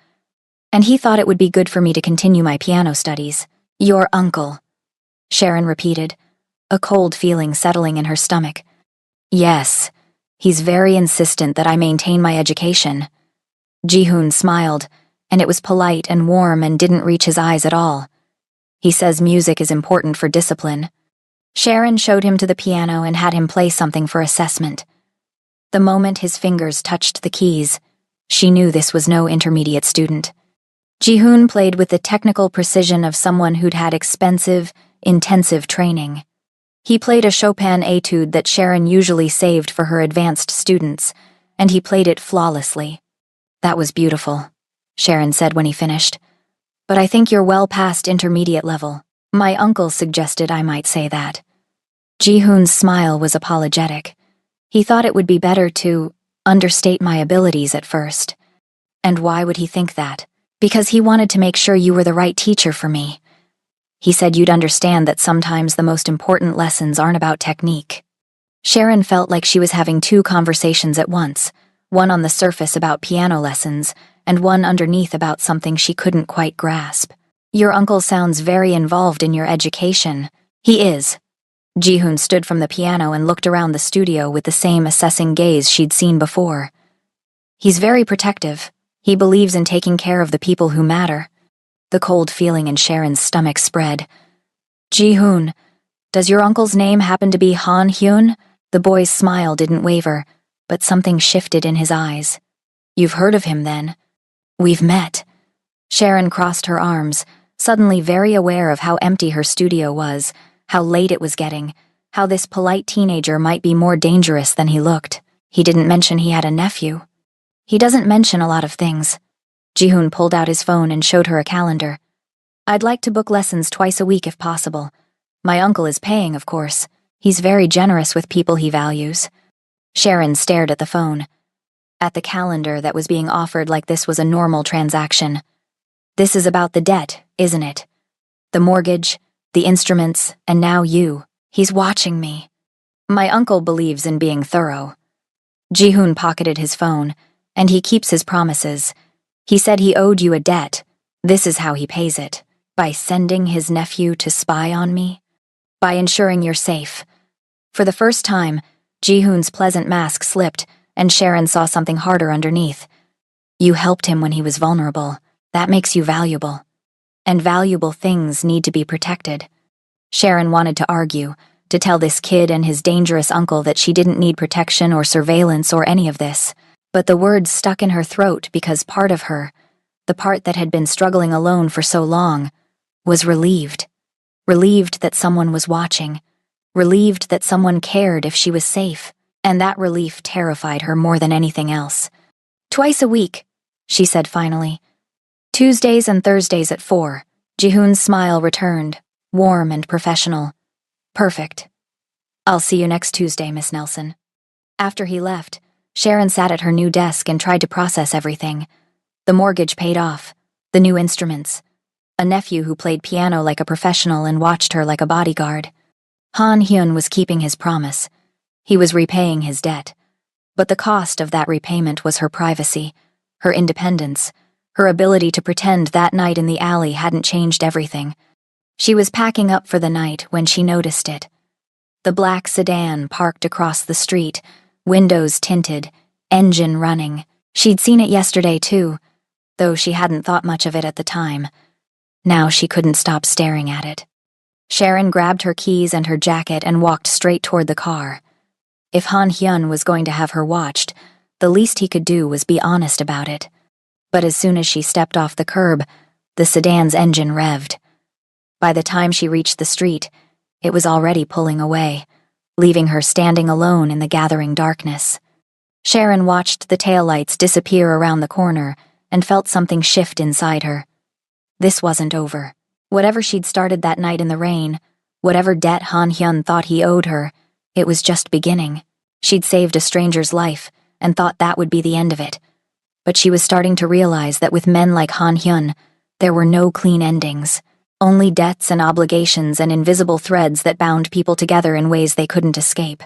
and he thought it would be good for me to continue my piano studies. Your uncle, Sharon repeated, a cold feeling settling in her stomach. Yes, he's very insistent that I maintain my education. Ji-hoon smiled, and it was polite and warm and didn't reach his eyes at all. He says music is important for discipline. Sharon showed him to the piano and had him play something for assessment. The moment his fingers touched the keys, she knew this was no intermediate student. Ji-hoon played with the technical precision of someone who'd had expensive, intensive training. He played a Chopin etude that Sharon usually saved for her advanced students, and he played it flawlessly. That was beautiful, Sharon said when he finished. But I think you're well past intermediate level. My uncle suggested I might say that. Ji-hoon's smile was apologetic. He thought it would be better to understate my abilities at first. And why would he think that? Because he wanted to make sure you were the right teacher for me. He said you'd understand that sometimes the most important lessons aren't about technique. Sharon felt like she was having 2 conversations at once, one on the surface about piano lessons, and one underneath about something she couldn't quite grasp. Your uncle sounds very involved in your education. He is. Ji-hoon stood from the piano and looked around the studio with the same assessing gaze she'd seen before. He's very protective. He believes in taking care of the people who matter. The cold feeling in Sharon's stomach spread. Ji-hoon, does your uncle's name happen to be Han Hyun? The boy's smile didn't waver, but something shifted in his eyes. You've heard of him then? We've met. Sharon crossed her arms, suddenly very aware of how empty her studio was, how late it was getting, how this polite teenager might be more dangerous than he looked. He didn't mention he had a nephew. He doesn't mention a lot of things. Ji-hoon pulled out his phone and showed her a calendar. I'd like to book lessons twice a week if possible. My uncle is paying, of course. He's very generous with people he values. Sharon stared at the phone, at the calendar that was being offered like this was a normal transaction. This is about the debt, isn't it? The mortgage, the instruments, and now you. He's watching me. My uncle believes in being thorough. Ji-hoon pocketed his phone, and he keeps his promises. He said he owed you a debt. This is how he pays it. By sending his nephew to spy on me. By ensuring you're safe. For the first time, Ji-hoon's pleasant mask slipped, and Sharon saw something harder underneath. You helped him when he was vulnerable. That makes you valuable. And valuable things need to be protected. Sharon wanted to argue, to tell this kid and his dangerous uncle that she didn't need protection or surveillance or any of this. But the words stuck in her throat because part of her, the part that had been struggling alone for so long, was relieved. Relieved that someone was watching. Relieved that someone cared if she was safe. And that relief terrified her more than anything else. Twice a week, she said finally. Tuesdays and Thursdays at 4. Ji-hoon's smile returned, warm and professional. Perfect. I'll see you next Tuesday, Miss Nelson. After he left, Sharon sat at her new desk and tried to process everything. The mortgage paid off, the new instruments, a nephew who played piano like a professional and watched her like a bodyguard. Han Hyun was keeping his promise. He was repaying his debt. But the cost of that repayment was her privacy, her independence, her ability to pretend that night in the alley hadn't changed everything. She was packing up for the night when she noticed it. The black sedan parked across the street, windows tinted, engine running. She'd seen it yesterday too, though she hadn't thought much of it at the time. Now she couldn't stop staring at it. Sharon grabbed her keys and her jacket and walked straight toward the car. If Han Hyun was going to have her watched, the least he could do was be honest about it. But as soon as she stepped off the curb, the sedan's engine revved. By the time she reached the street, it was already pulling away, leaving her standing alone in the gathering darkness. Sharon watched the taillights disappear around the corner and felt something shift inside her. This wasn't over. Whatever she'd started that night in the rain, whatever debt Han Hyun thought he owed her, it was just beginning. She'd saved a stranger's life and thought that would be the end of it. But she was starting to realize that with men like Han Hyun, there were no clean endings, only debts and obligations and invisible threads that bound people together in ways they couldn't escape.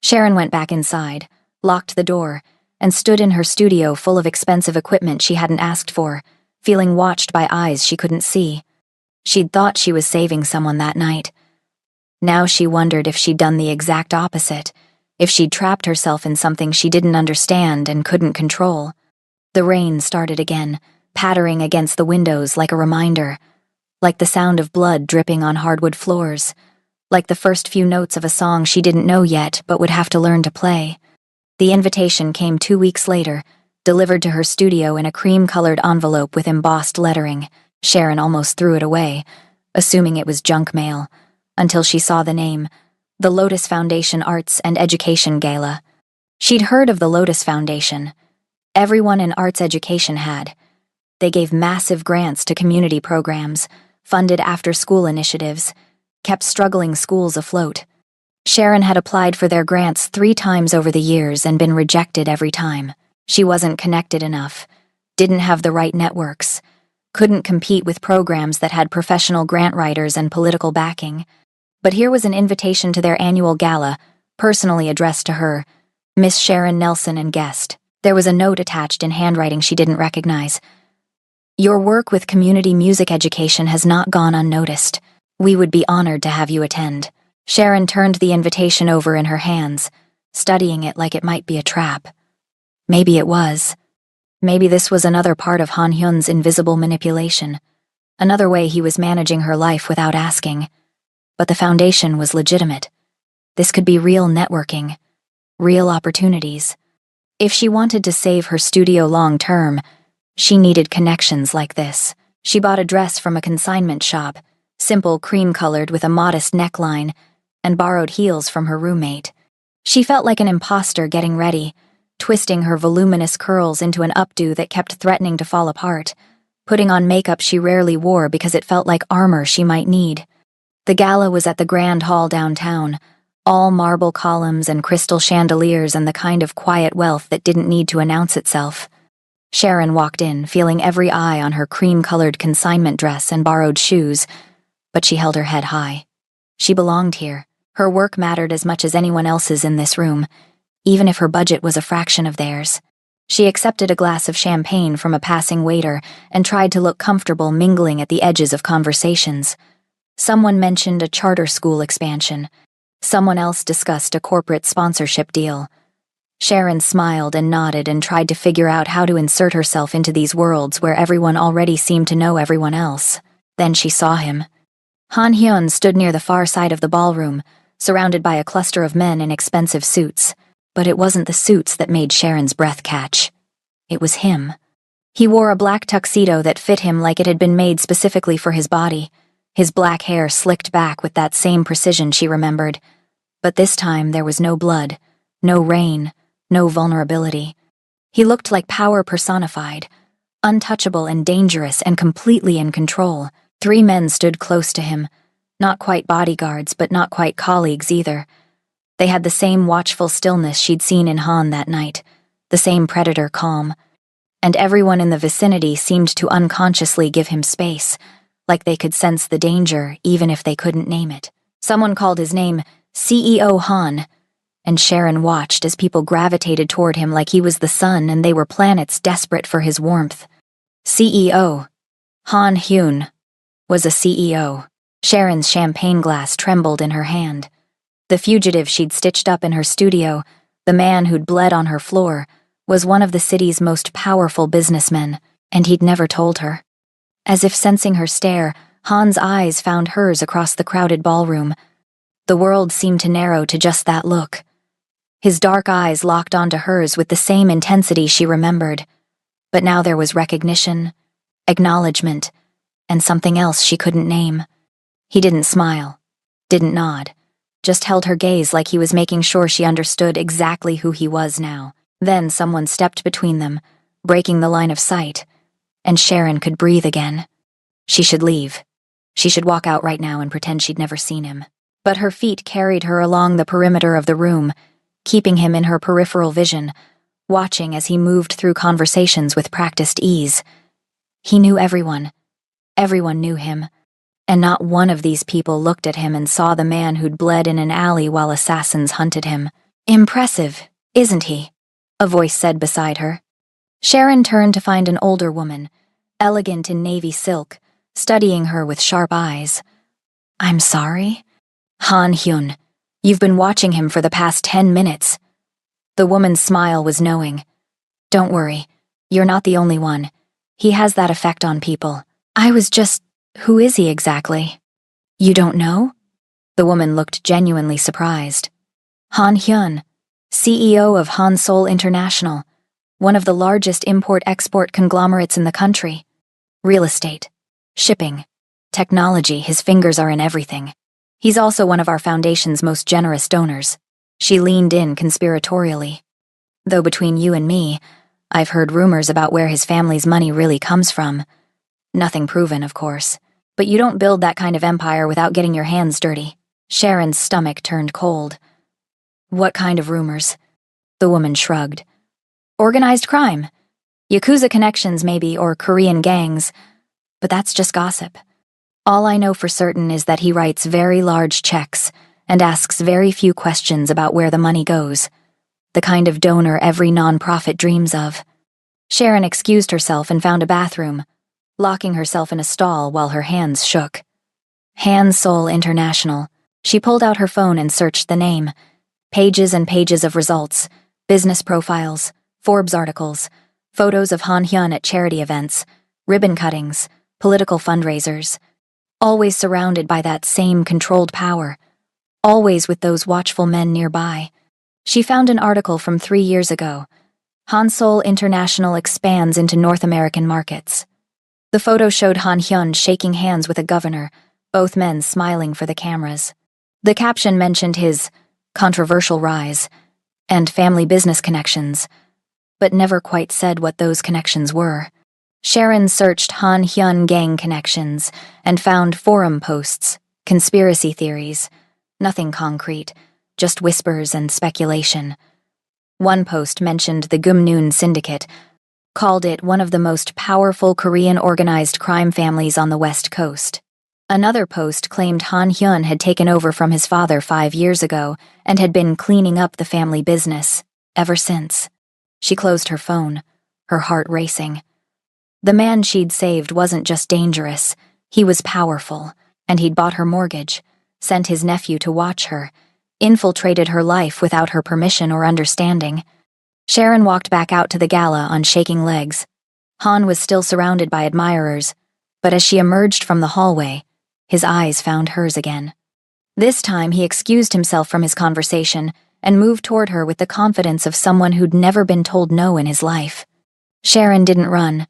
Sharon went back inside, locked the door, and stood in her studio full of expensive equipment she hadn't asked for, feeling watched by eyes she couldn't see. She'd thought she was saving someone that night. Now she wondered if she'd done the exact opposite, if she'd trapped herself in something she didn't understand and couldn't control. The rain started again, pattering against the windows like a reminder, like the sound of blood dripping on hardwood floors, like the first few notes of a song she didn't know yet but would have to learn to play. The invitation came 2 weeks later, delivered to her studio in a cream-colored envelope with embossed lettering. Sharon almost threw it away, assuming it was junk mail, until she saw the name, the Lotus Foundation Arts and Education Gala. She'd heard of the Lotus Foundation. Everyone in arts education had. They gave massive grants to community programs, funded after-school initiatives, kept struggling schools afloat. Sharon had applied for their grants 3 times over the years and been rejected every time. She wasn't connected enough, didn't have the right networks, couldn't compete with programs that had professional grant writers and political backing. But here was an invitation to their annual gala, personally addressed to her, Miss Sharon Nelson and guest. There was a note attached in handwriting she didn't recognize. Your work with community music education has not gone unnoticed. We would be honored to have you attend. Sharon turned the invitation over in her hands, studying it like it might be a trap. Maybe it was. Maybe this was another part of Han Hyun's invisible manipulation, another way he was managing her life without asking. But the foundation was legitimate. This could be real networking, real opportunities. If she wanted to save her studio long term, she needed connections like this. She bought a dress from a consignment shop, simple cream-colored with a modest neckline, and borrowed heels from her roommate. She felt like an imposter getting ready, twisting her voluminous curls into an updo that kept threatening to fall apart, putting on makeup she rarely wore because it felt like armor she might need. The gala was at the Grand Hall downtown, all marble columns and crystal chandeliers and the kind of quiet wealth that didn't need to announce itself. Sharon walked in, feeling every eye on her cream-colored consignment dress and borrowed shoes, but she held her head high. She belonged here. Her work mattered as much as anyone else's in this room, even if her budget was a fraction of theirs. She accepted a glass of champagne from a passing waiter and tried to look comfortable mingling at the edges of conversations. Someone mentioned a charter school expansion. Someone else discussed a corporate sponsorship deal. Sharon smiled and nodded and tried to figure out how to insert herself into these worlds where everyone already seemed to know everyone else. Then she saw him. Han Hyun stood near the far side of the ballroom, surrounded by a cluster of men in expensive suits. But it wasn't the suits that made Sharon's breath catch. It was him. He wore a black tuxedo that fit him like it had been made specifically for his body, his black hair slicked back with that same precision she remembered. But this time there was no blood, no rain, no vulnerability. He looked like power personified, untouchable and dangerous and completely in control. 3 men stood close to him, not quite bodyguards but not quite colleagues either. They had the same watchful stillness she'd seen in Han that night, the same predator calm. And everyone in the vicinity seemed to unconsciously give him space, like they could sense the danger even if they couldn't name it. Someone called his name CEO Han, and Sharon watched as people gravitated toward him like he was the sun and they were planets desperate for his warmth. CEO. Han Hyun was a CEO. Sharon's champagne glass trembled in her hand. The fugitive she'd stitched up in her studio, the man who'd bled on her floor, was one of the city's most powerful businessmen, and he'd never told her. As if sensing her stare, Han's eyes found hers across the crowded ballroom. The world seemed to narrow to just that look. His dark eyes locked onto hers with the same intensity she remembered. But now there was recognition, acknowledgement, and something else she couldn't name. He didn't smile, didn't nod, just held her gaze like he was making sure she understood exactly who he was now. Then someone stepped between them, breaking the line of sight, and Sharon could breathe again. She should leave. She should walk out right now and pretend she'd never seen him. But her feet carried her along the perimeter of the room, keeping him in her peripheral vision, watching as he moved through conversations with practiced ease. He knew everyone. Everyone knew him. And not one of these people looked at him and saw the man who'd bled in an alley while assassins hunted him. Impressive, isn't he? A voice said beside her. Sharon turned to find an older woman, elegant in navy silk, studying her with sharp eyes. I'm sorry? Han Hyun. You've been watching him for the past 10 minutes. The woman's smile was knowing. Don't worry, you're not the only one. He has that effect on people. I was just... Who is he exactly? You don't know? The woman looked genuinely surprised. Han Hyun, CEO of Han Seoul International, one of the largest import-export conglomerates in the country. Real estate, shipping, technology, his fingers are in everything. He's also one of our foundation's most generous donors. She leaned in conspiratorially. Though between you and me, I've heard rumors about where his family's money really comes from. Nothing proven, of course. But you don't build that kind of empire without getting your hands dirty. Sharon's stomach turned cold. What kind of rumors? The woman shrugged. Organized crime. Yakuza connections, maybe, or Korean gangs. But that's just gossip. All I know for certain is that he writes very large checks and asks very few questions about where the money goes. The kind of donor every nonprofit dreams of. Sharon excused herself and found a bathroom, locking herself in a stall while her hands shook. Han Seoul International. She pulled out her phone and searched the name. Pages and pages of results, business profiles, Forbes articles, photos of Han Hyun at charity events, ribbon cuttings, political fundraisers. Always surrounded by that same controlled power. Always with those watchful men nearby. She found an article from 3 years ago. Han Seoul International expands into North American markets. The photo showed Han Hyun shaking hands with a governor, both men smiling for the cameras. The caption mentioned his controversial rise and family business connections, but never quite said what those connections were. Sharon searched Han Hyun gang connections and found forum posts, conspiracy theories, nothing concrete, just whispers and speculation. One post mentioned the Gumnoon Syndicate, called it one of the most powerful Korean organized crime families on the West Coast. Another post claimed Han Hyun had taken over from his father 5 years ago and had been cleaning up the family business ever since. She closed her phone, her heart racing. The man she'd saved wasn't just dangerous, he was powerful, and he'd bought her mortgage, sent his nephew to watch her, infiltrated her life without her permission or understanding. Sharon walked back out to the gala on shaking legs. Han was still surrounded by admirers, but as she emerged from the hallway, his eyes found hers again. This time he excused himself from his conversation and moved toward her with the confidence of someone who'd never been told no in his life. Sharon didn't run.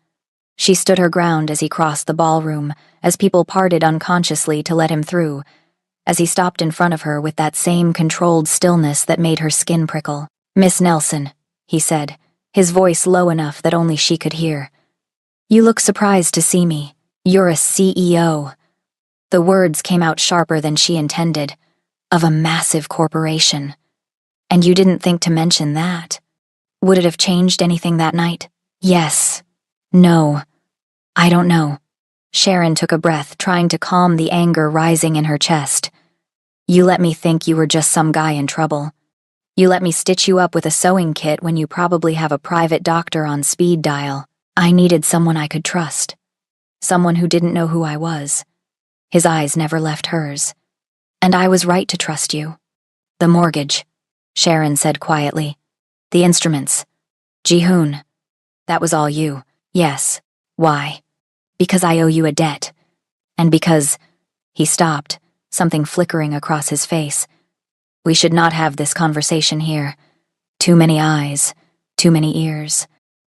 She stood her ground as he crossed the ballroom, as people parted unconsciously to let him through, as he stopped in front of her with that same controlled stillness that made her skin prickle. "Miss Nelson," he said, his voice low enough that only she could hear. "You look surprised to see me. You're a CEO." The words came out sharper than she intended. Of a massive corporation. "And you didn't think to mention that? Would it have changed anything that night?" "Yes. No. I don't know." Sharon took a breath, trying to calm the anger rising in her chest. You let me think you were just some guy in trouble. You let me stitch you up with a sewing kit when you probably have a private doctor on speed dial. I needed someone I could trust. Someone who didn't know who I was. His eyes never left hers. And I was right to trust you. The mortgage, Sharon said quietly. The instruments. Ji-hoon. That was all you. Yes. Why? Because I owe you a debt. And because... He stopped, something flickering across his face. We should not have this conversation here. Too many eyes. Too many ears.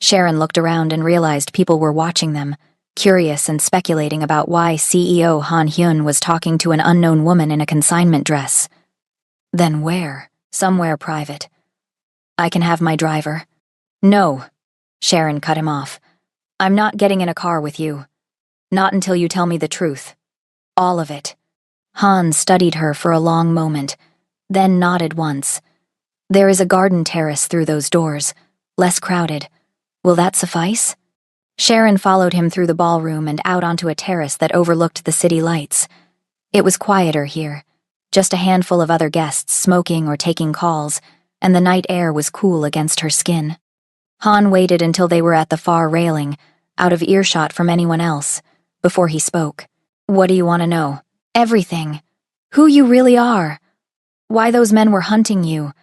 Sharon looked around and realized people were watching them, curious and speculating about why CEO Han Hyun was talking to an unknown woman in a consignment dress. Then where? Somewhere private. I can have my driver. No. Sharon cut him off. I'm not getting in a car with you. Not until you tell me the truth. All of it. Han studied her for a long moment, then nodded once. There is a garden terrace through those doors, less crowded. Will that suffice? Sharon followed him through the ballroom and out onto a terrace that overlooked the city lights. It was quieter here, just a handful of other guests smoking or taking calls, and the night air was cool against her skin. Han waited until they were at the far railing, out of earshot from anyone else, before he spoke. What do you want to know? Everything. Who you really are. Why those men were hunting you.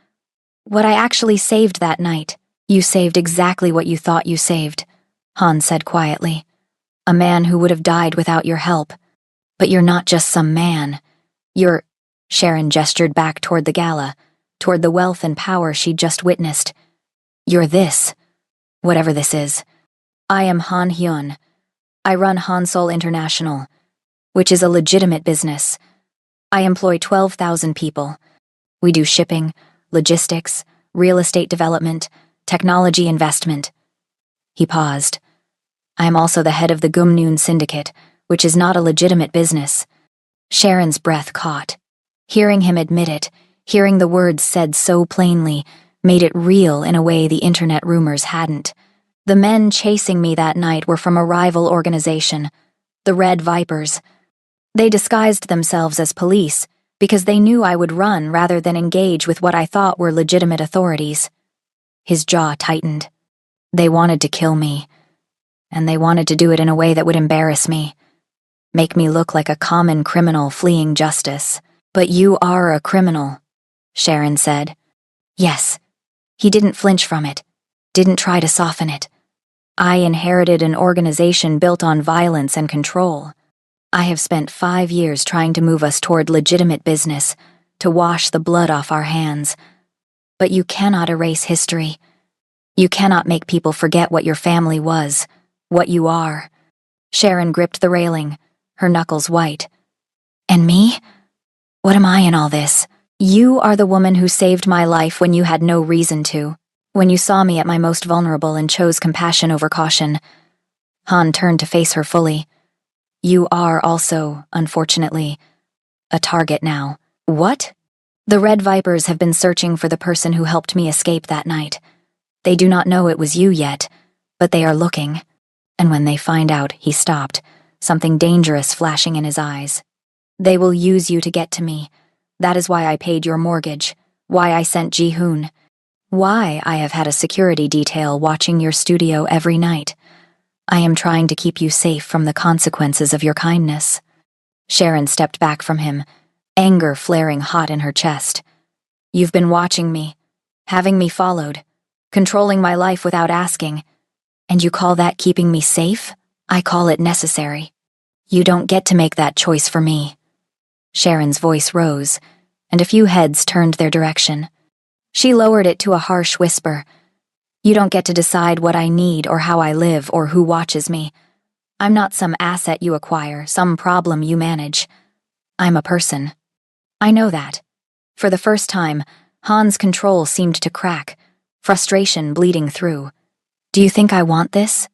What I actually saved that night. You saved exactly what you thought you saved, Han said quietly. A man who would have died without your help. But you're not just some man. You're... Sharon gestured back toward the gala, toward the wealth and power she'd just witnessed. You're this. Whatever this is. I am Han Hyun. I run Hansol International, which is a legitimate business. I employ 12,000 people. We do shipping, logistics, real estate development, technology investment. He paused. I am also the head of the Gumnoon Syndicate, which is not a legitimate business. Sharon's breath caught. Hearing him admit it, hearing the words said so plainly, made it real in a way the internet rumors hadn't. The men chasing me that night were from a rival organization, the Red Vipers. They disguised themselves as police because they knew I would run rather than engage with what I thought were legitimate authorities. His jaw tightened. They wanted to kill me, and they wanted to do it in a way that would embarrass me, make me look like a common criminal fleeing justice. But you are a criminal, Sharon said. Yes. He didn't flinch from it, didn't try to soften it. I inherited an organization built on violence and control. I have spent 5 years trying to move us toward legitimate business, to wash the blood off our hands. But you cannot erase history. You cannot make people forget what your family was, what you are. Sharon gripped the railing, her knuckles white. And me? What am I in all this? You are the woman who saved my life when you had no reason to. When you saw me at my most vulnerable and chose compassion over caution. Han turned to face her fully. You are also, unfortunately, a target now. What? The Red Vipers have been searching for the person who helped me escape that night. They do not know it was you yet, but they are looking. And when they find out, he stopped, something dangerous flashing in his eyes. They will use you to get to me. That is why I paid your mortgage, why I sent Ji-hoon. Why I have had a security detail watching your studio every night. I am trying to keep you safe from the consequences of your kindness. Sharon stepped back from him, anger flaring hot in her chest. You've been watching me, having me followed, controlling my life without asking. And you call that keeping me safe? I call it necessary. You don't get to make that choice for me. Sharon's voice rose, and a few heads turned their direction. She lowered it to a harsh whisper. You don't get to decide what I need or how I live or who watches me. I'm not some asset you acquire, some problem you manage. I'm a person. I know that. For the first time, Han's control seemed to crack, frustration bleeding through. Do you think I want this?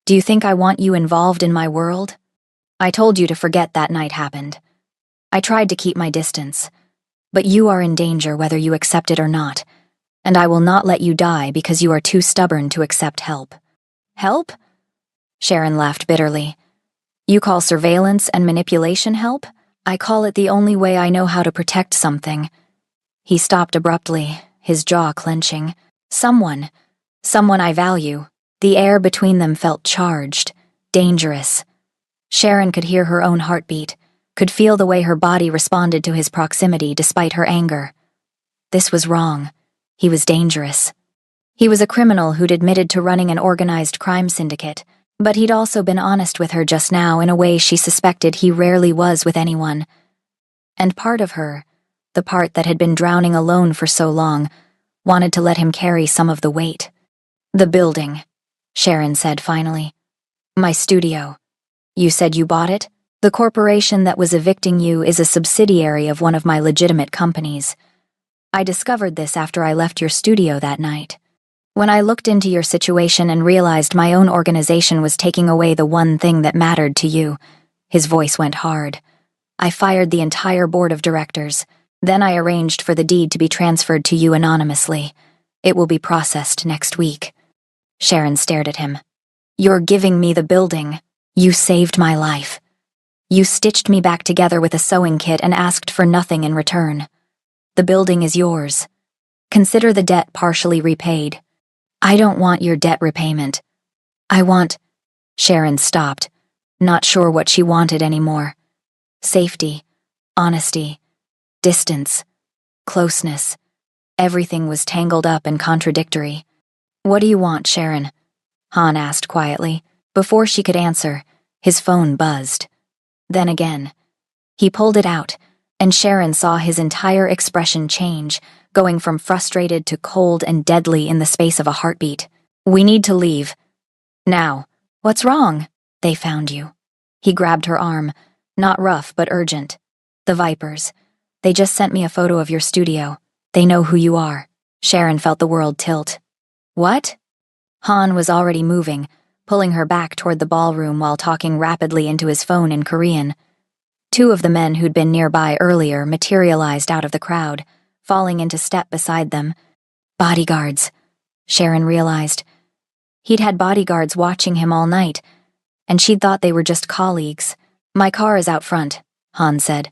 Do you think I want you involved in my world? I told you to forget that night happened. I tried to keep my distance. But you are in danger whether you accept it or not, and I will not let you die because you are too stubborn to accept help. Help? Sharon laughed bitterly. You call surveillance and manipulation help? I call it the only way I know how to protect something. He stopped abruptly, his jaw clenching. Someone I value. The air between them felt charged, dangerous. Sharon could hear her own heartbeat, could feel the way her body responded to his proximity despite her anger. This was wrong. He was dangerous. He was a criminal who'd admitted to running an organized crime syndicate, but he'd also been honest with her just now in a way she suspected he rarely was with anyone. And part of her, the part that had been drowning alone for so long, wanted to let him carry some of the weight. The building, Sharon said finally. My studio. You said you bought it? The corporation that was evicting you is a subsidiary of one of my legitimate companies. I discovered this after I left your studio that night. When I looked into your situation and realized my own organization was taking away the one thing that mattered to you, his voice went hard. I fired the entire board of directors. Then I arranged for the deed to be transferred to you anonymously. It will be processed next week. Sharon stared at him. You're giving me the building. You saved my life. You stitched me back together with a sewing kit and asked for nothing in return. The building is yours. Consider the debt partially repaid. I don't want your debt repayment. I want... Sharon stopped, not sure what she wanted anymore. Safety, honesty, distance, closeness. Everything was tangled up and contradictory. What do you want, Sharon? Han asked quietly. Before she could answer, his phone buzzed. Then again. He pulled it out, and Sharon saw his entire expression change, going from frustrated to cold and deadly in the space of a heartbeat. We need to leave. Now. What's wrong? They found you. He grabbed her arm, not rough but urgent. The Vipers. They just sent me a photo of your studio. They know who you are. Sharon felt the world tilt. What? Han was already moving, pulling her back toward the ballroom while talking rapidly into his phone in Korean. Two of the men who'd been nearby earlier materialized out of the crowd, falling into step beside them. Bodyguards, Sharon realized. He'd had bodyguards watching him all night, and she'd thought they were just colleagues. My car is out front, Han said.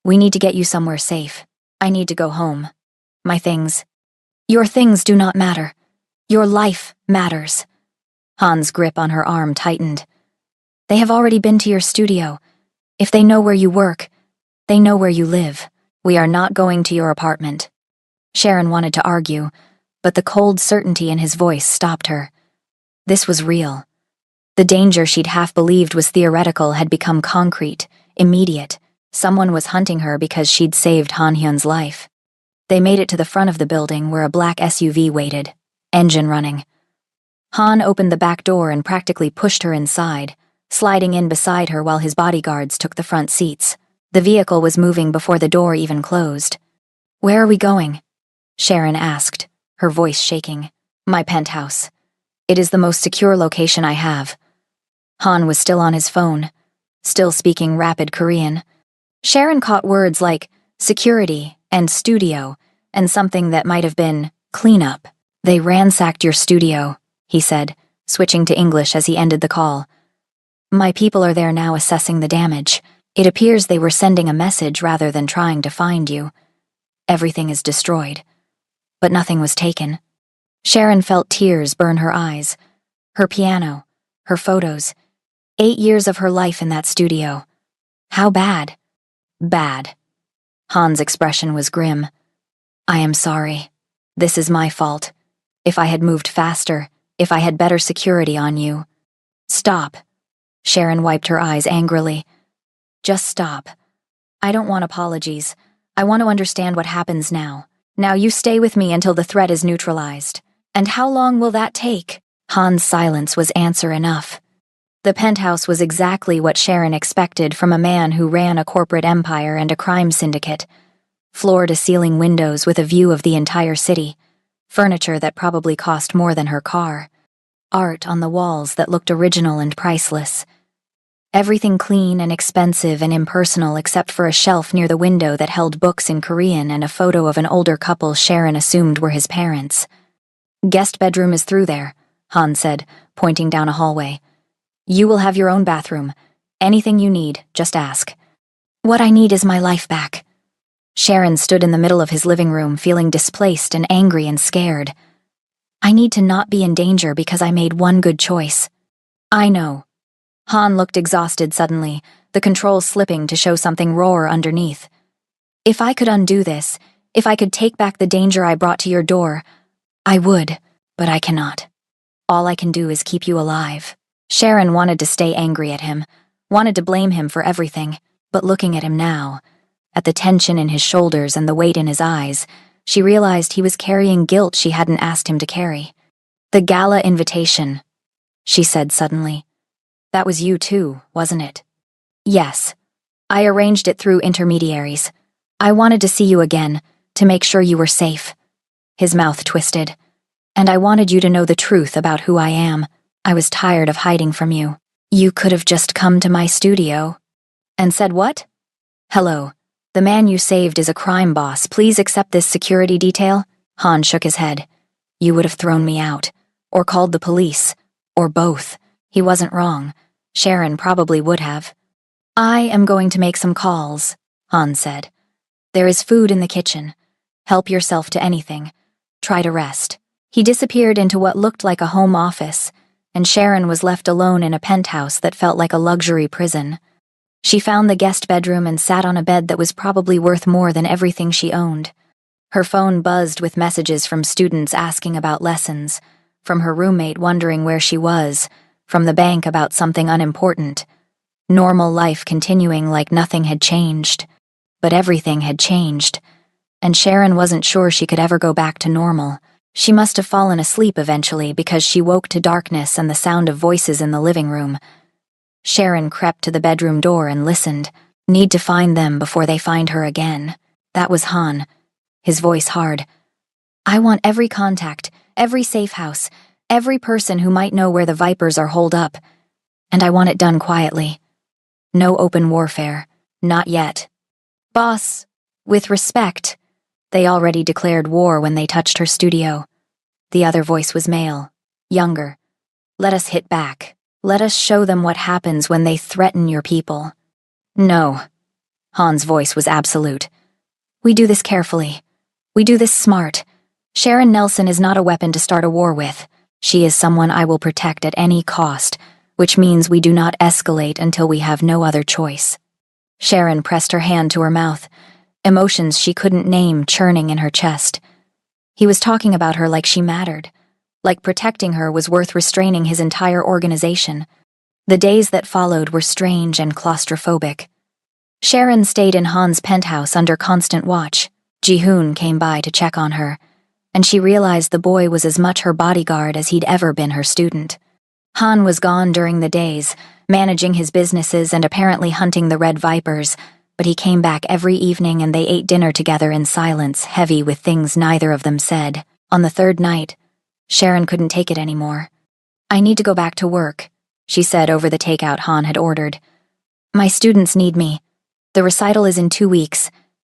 We need to get you somewhere safe. I need to go home. My things. Your things do not matter. Your life matters. Han's grip on her arm tightened. They have already been to your studio. If they know where you work, they know where you live. We are not going to your apartment. Sharon wanted to argue, but the cold certainty in his voice stopped her. This was real. The danger she'd half believed was theoretical had become concrete, immediate. Someone was hunting her because she'd saved Han Hyun's life. They made it to the front of the building where a black SUV waited, engine running. Han opened the back door and practically pushed her inside, sliding in beside her while his bodyguards took the front seats. The vehicle was moving before the door even closed. Where are we going? Sharon asked, her voice shaking. My penthouse. It is the most secure location I have. Han was still on his phone, still speaking rapid Korean. Sharon caught words like security and studio and something that might have been cleanup. They ransacked your studio, he said, switching to English as he ended the call. My people are there now assessing the damage. It appears they were sending a message rather than trying to find you. Everything is destroyed. But nothing was taken. Sharon felt tears burn her eyes. Her piano, her photos. 8 years of her life in that studio. How bad? Bad. Han's expression was grim. I am sorry. This is my fault. If I had moved faster, if I had better security on you. Stop. Sharon wiped her eyes angrily. Just stop. I don't want apologies. I want to understand what happens now. Now you stay with me until the threat is neutralized. And how long will that take? Han's silence was answer enough. The penthouse was exactly what Sharon expected from a man who ran a corporate empire and a crime syndicate. Floor-to-ceiling windows with a view of the entire city. Furniture that probably cost more than her car. Art on the walls that looked original and priceless. Everything clean and expensive and impersonal except for a shelf near the window that held books in Korean and a photo of an older couple Sharon assumed were his parents. Guest bedroom is through there, Han said, pointing down a hallway. You will have your own bathroom. Anything you need, just ask. What I need is my life back. Sharon stood in the middle of his living room, feeling displaced and angry and scared. I need to not be in danger because I made one good choice. I know. Han looked exhausted suddenly, the controls slipping to show something roar underneath. If I could undo this, if I could take back the danger I brought to your door, I would, but I cannot. All I can do is keep you alive. Sharon wanted to stay angry at him, wanted to blame him for everything, but looking at him now, at the tension in his shoulders and the weight in his eyes, she realized he was carrying guilt she hadn't asked him to carry. The gala invitation, she said suddenly. That was you too, wasn't it? Yes. I arranged it through intermediaries. I wanted to see you again, to make sure you were safe. His mouth twisted. And I wanted you to know the truth about who I am. I was tired of hiding from you. You could have just come to my studio. And said what? Hello. The man you saved is a crime boss. Please accept this security detail. Han shook his head. You would have thrown me out. Or called the police. Or both. He wasn't wrong. Sharon probably would have. I am going to make some calls, Han said. There is food in the kitchen. Help yourself to anything. Try to rest. He disappeared into what looked like a home office, and Sharon was left alone in a penthouse that felt like a luxury prison. She found the guest bedroom and sat on a bed that was probably worth more than everything she owned. Her phone buzzed with messages from students asking about lessons, from her roommate wondering where she was, from the bank about something unimportant. Normal life continuing like nothing had changed. But everything had changed, and Sharon wasn't sure she could ever go back to normal. She must have fallen asleep eventually because she woke to darkness and the sound of voices in the living room. Sharon crept to the bedroom door and listened. Need to find them before they find her again. That was Han, his voice hard. I want every contact, every safe house, every person who might know where the Vipers are holed up. And I want it done quietly. No open warfare. Not yet. Boss, with respect. They already declared war when they touched her studio. The other voice was male, younger. Let us hit back. Let us show them what happens when they threaten your people. No. Han's voice was absolute. We do this carefully. We do this smart. Sharon Nelson is not a weapon to start a war with. She is someone I will protect at any cost, which means we do not escalate until we have no other choice. Sharon pressed her hand to her mouth, emotions she couldn't name churning in her chest. He was talking about her like she mattered, like protecting her was worth restraining his entire organization. The days that followed were strange and claustrophobic. Sharon stayed in Han's penthouse under constant watch. Ji-hoon came by to check on her, and she realized the boy was as much her bodyguard as he'd ever been her student. Han was gone during the days, managing his businesses and apparently hunting the Red Vipers, but he came back every evening and they ate dinner together in silence, heavy with things neither of them said. On the third night, Sharon couldn't take it anymore. I need to go back to work, she said over the takeout Han had ordered. My students need me. The recital is in 2 weeks,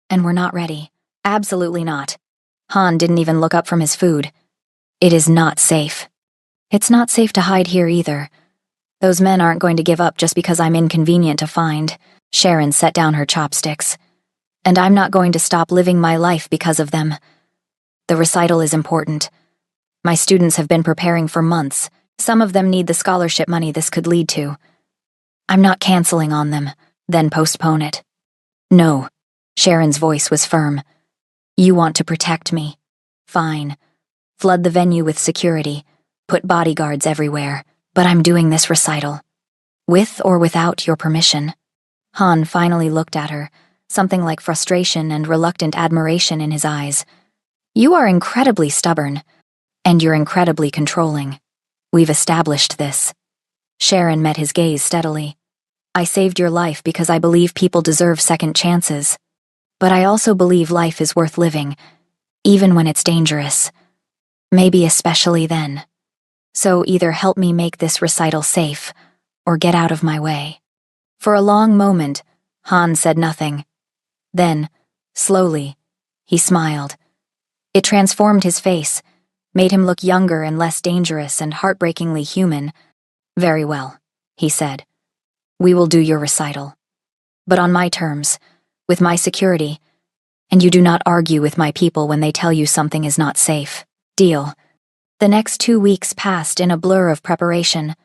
and we're not ready. Absolutely not. Han didn't even look up from his food. It is not safe. It's not safe to hide here either. Those men aren't going to give up just because I'm inconvenient to find. Sharon set down her chopsticks. And I'm not going to stop living my life because of them. The recital is important. My students have been preparing for months. Some of them need the scholarship money this could lead to. I'm not canceling on them, then postpone it. No. Sharon's voice was firm. You want to protect me. Fine. Flood the venue with security. Put bodyguards everywhere. But I'm doing this recital. With or without your permission. Han finally looked at her, something like frustration and reluctant admiration in his eyes. You are incredibly stubborn. And you're incredibly controlling. We've established this. Sharon met his gaze steadily. I saved your life because I believe people deserve second chances. But I also believe life is worth living, even when it's dangerous. Maybe especially then. So either help me make this recital safe, or get out of my way. For a long moment, Han said nothing. Then, slowly, he smiled. It transformed his face, made him look younger and less dangerous and heartbreakingly human. Very well, he said. We will do your recital. But on my terms, with my security, and you do not argue with my people when they tell you something is not safe. Deal. The next 2 weeks passed in a blur of preparation.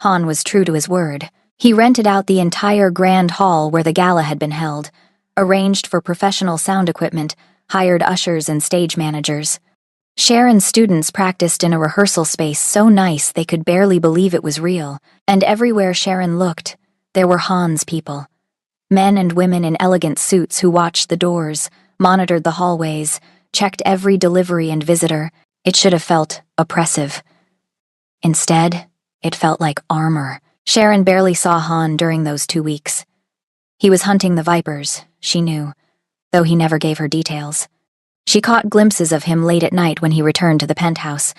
Han was true to his word. He rented out the entire grand hall where the gala had been held, arranged for professional sound equipment, hired ushers and stage managers. Sharon's students practiced in a rehearsal space so nice they could barely believe it was real, and everywhere Sharon looked, there were Han's people. Men and women in elegant suits who watched the doors, monitored the hallways, checked every delivery and visitor. It should have felt oppressive. Instead, it felt like armor. Sharon barely saw Han during those 2 weeks. He was hunting the Vipers, she knew, though he never gave her details. She caught glimpses of him late at night when he returned to the penthouse,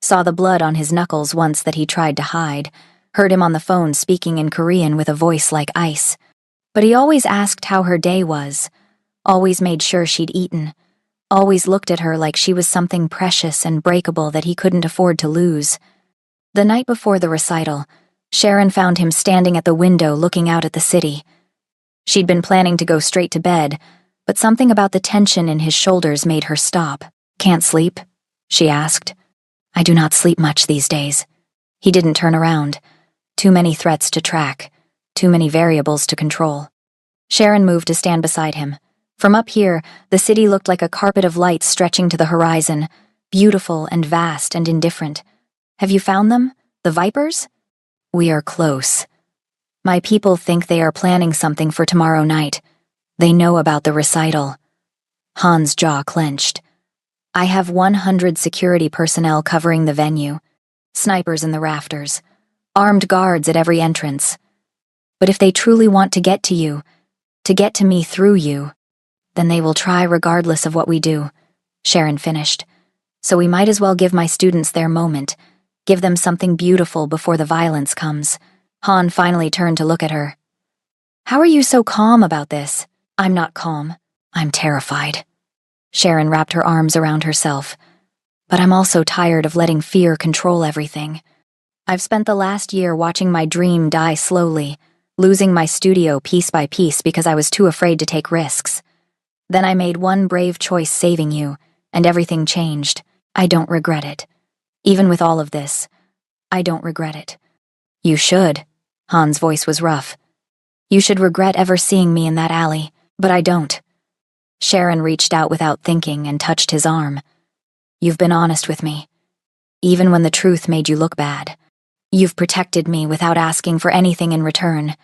saw the blood on his knuckles once that he tried to hide, heard him on the phone speaking in Korean with a voice like ice. But he always asked how her day was, always made sure she'd eaten, always looked at her like she was something precious and breakable that he couldn't afford to lose. The night before the recital, Sharon found him standing at the window looking out at the city. She'd been planning to go straight to bed, but something about the tension in his shoulders made her stop. "Can't sleep?" she asked. "I do not sleep much these days." He didn't turn around. Too many threats to track, too many variables to control. Sharon moved to stand beside him. From up here, the city looked like a carpet of lights stretching to the horizon, beautiful and vast and indifferent. "Have you found them? The Vipers?" "We are close. My people think they are planning something for tomorrow night. They know about the recital." Han's jaw clenched. "I have 100 security personnel covering the venue, snipers in the rafters, armed guards at every entrance. But if they truly want to get to you, to get to me through you, then they will try regardless of what we do," Sharon finished. "So we might as well give my students their moment, give them something beautiful before the violence comes." Han finally turned to look at her. "How are you so calm about this?" "I'm not calm. I'm terrified." Sharon wrapped her arms around herself. "But I'm also tired of letting fear control everything. I've spent the last year watching my dream die slowly, losing my studio piece by piece because I was too afraid to take risks. Then I made one brave choice saving you, and everything changed. I don't regret it. Even with all of this, I don't regret it." "You should." Han's voice was rough. "You should regret ever seeing me in that alley, but I don't." Sharon reached out without thinking and touched his arm. "You've been honest with me, even when the truth made you look bad. You've protected me without asking for anything in return,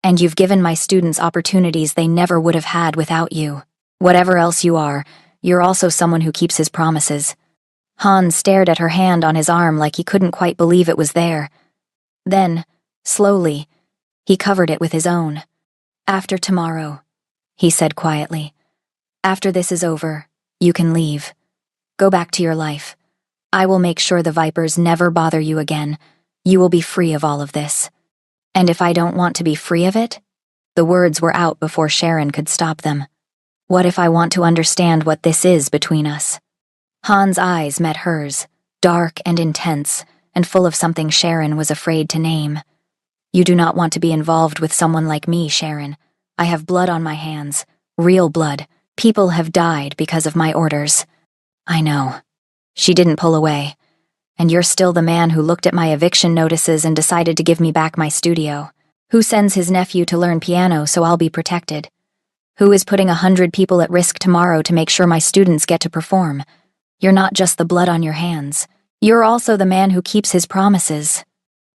and you've given my students opportunities they never would have had without you. Whatever else you are, you're also someone who keeps his promises." Han stared at her hand on his arm like he couldn't quite believe it was there. Then, slowly, he covered it with his own. "After tomorrow," he said quietly. "After this is over, you can leave. Go back to your life. I will make sure the Vipers never bother you again. You will be free of all of this. And if I don't want to be free of it?" The words were out before Sharon could stop them. "What if I want to understand what this is between us?" Han's eyes met hers, dark and intense, and full of something Sharon was afraid to name. "You do not want to be involved with someone like me, Sharon. I have blood on my hands, real blood. People have died because of my orders." "I know." She didn't pull away. "And you're still the man who looked at my eviction notices and decided to give me back my studio. Who sends his nephew to learn piano so I'll be protected? Who is putting 100 people at risk tomorrow to make sure my students get to perform? You're not just the blood on your hands. You're also the man who keeps his promises."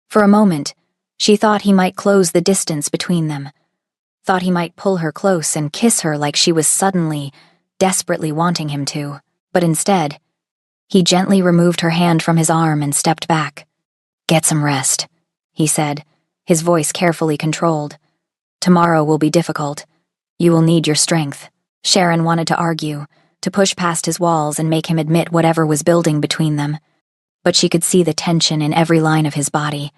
For a moment, she thought he might close the distance between them, thought he might pull her close and kiss her like she was suddenly, desperately wanting him to. But instead, he gently removed her hand from his arm and stepped back. "Get some rest," he said, his voice carefully controlled. "Tomorrow will be difficult. You will need your strength." Sharon wanted to argue, to push past his walls and make him admit whatever was building between them. But she could see the tension in every line of his body,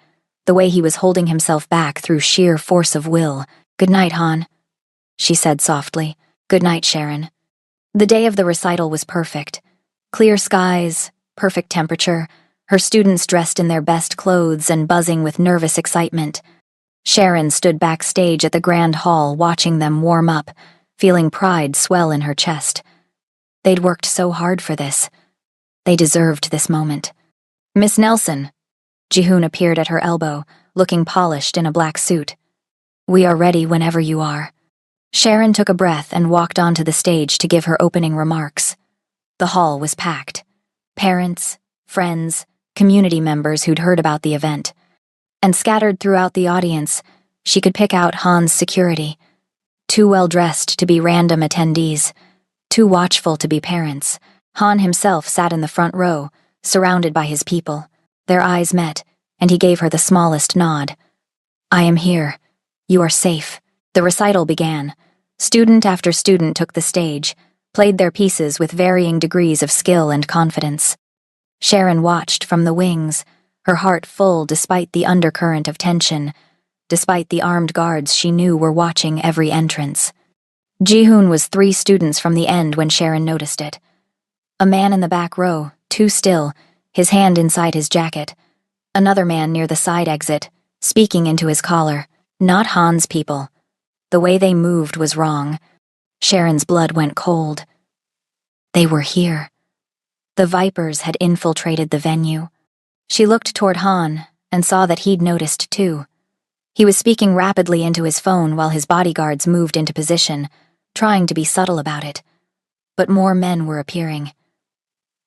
the way he was holding himself back through sheer force of will. "Good night, Han," she said softly. "Good night, Sharon." The day of the recital was perfect. Clear skies, perfect temperature, her students dressed in their best clothes and buzzing with nervous excitement. Sharon stood backstage at the grand hall watching them warm up, feeling pride swell in her chest. They'd worked so hard for this. They deserved this moment. "Miss Nelson." Jihoon appeared at her elbow, looking polished in a black suit. "We are ready whenever you are." Sharon took a breath and walked onto the stage to give her opening remarks. The hall was packed. Parents, friends, community members who'd heard about the event. And scattered throughout the audience, she could pick out Han's security. Too well-dressed to be random attendees. Too watchful to be parents. Han himself sat in the front row, surrounded by his people. Their eyes met, and he gave her the smallest nod. "I am here. You are safe." The recital began. Student after student took the stage, played their pieces with varying degrees of skill and confidence. Sharon watched from the wings, her heart full despite the undercurrent of tension, despite the armed guards she knew were watching every entrance. Jihoon was 3 students from the end when Sharon noticed it. A man in the back row, too still, his hand inside his jacket. Another man near the side exit, speaking into his collar. Not Han's people. The way they moved was wrong. Sharon's blood went cold. They were here. The Vipers had infiltrated the venue. She looked toward Han and saw that he'd noticed too. He was speaking rapidly into his phone while his bodyguards moved into position, trying to be subtle about it. But more men were appearing.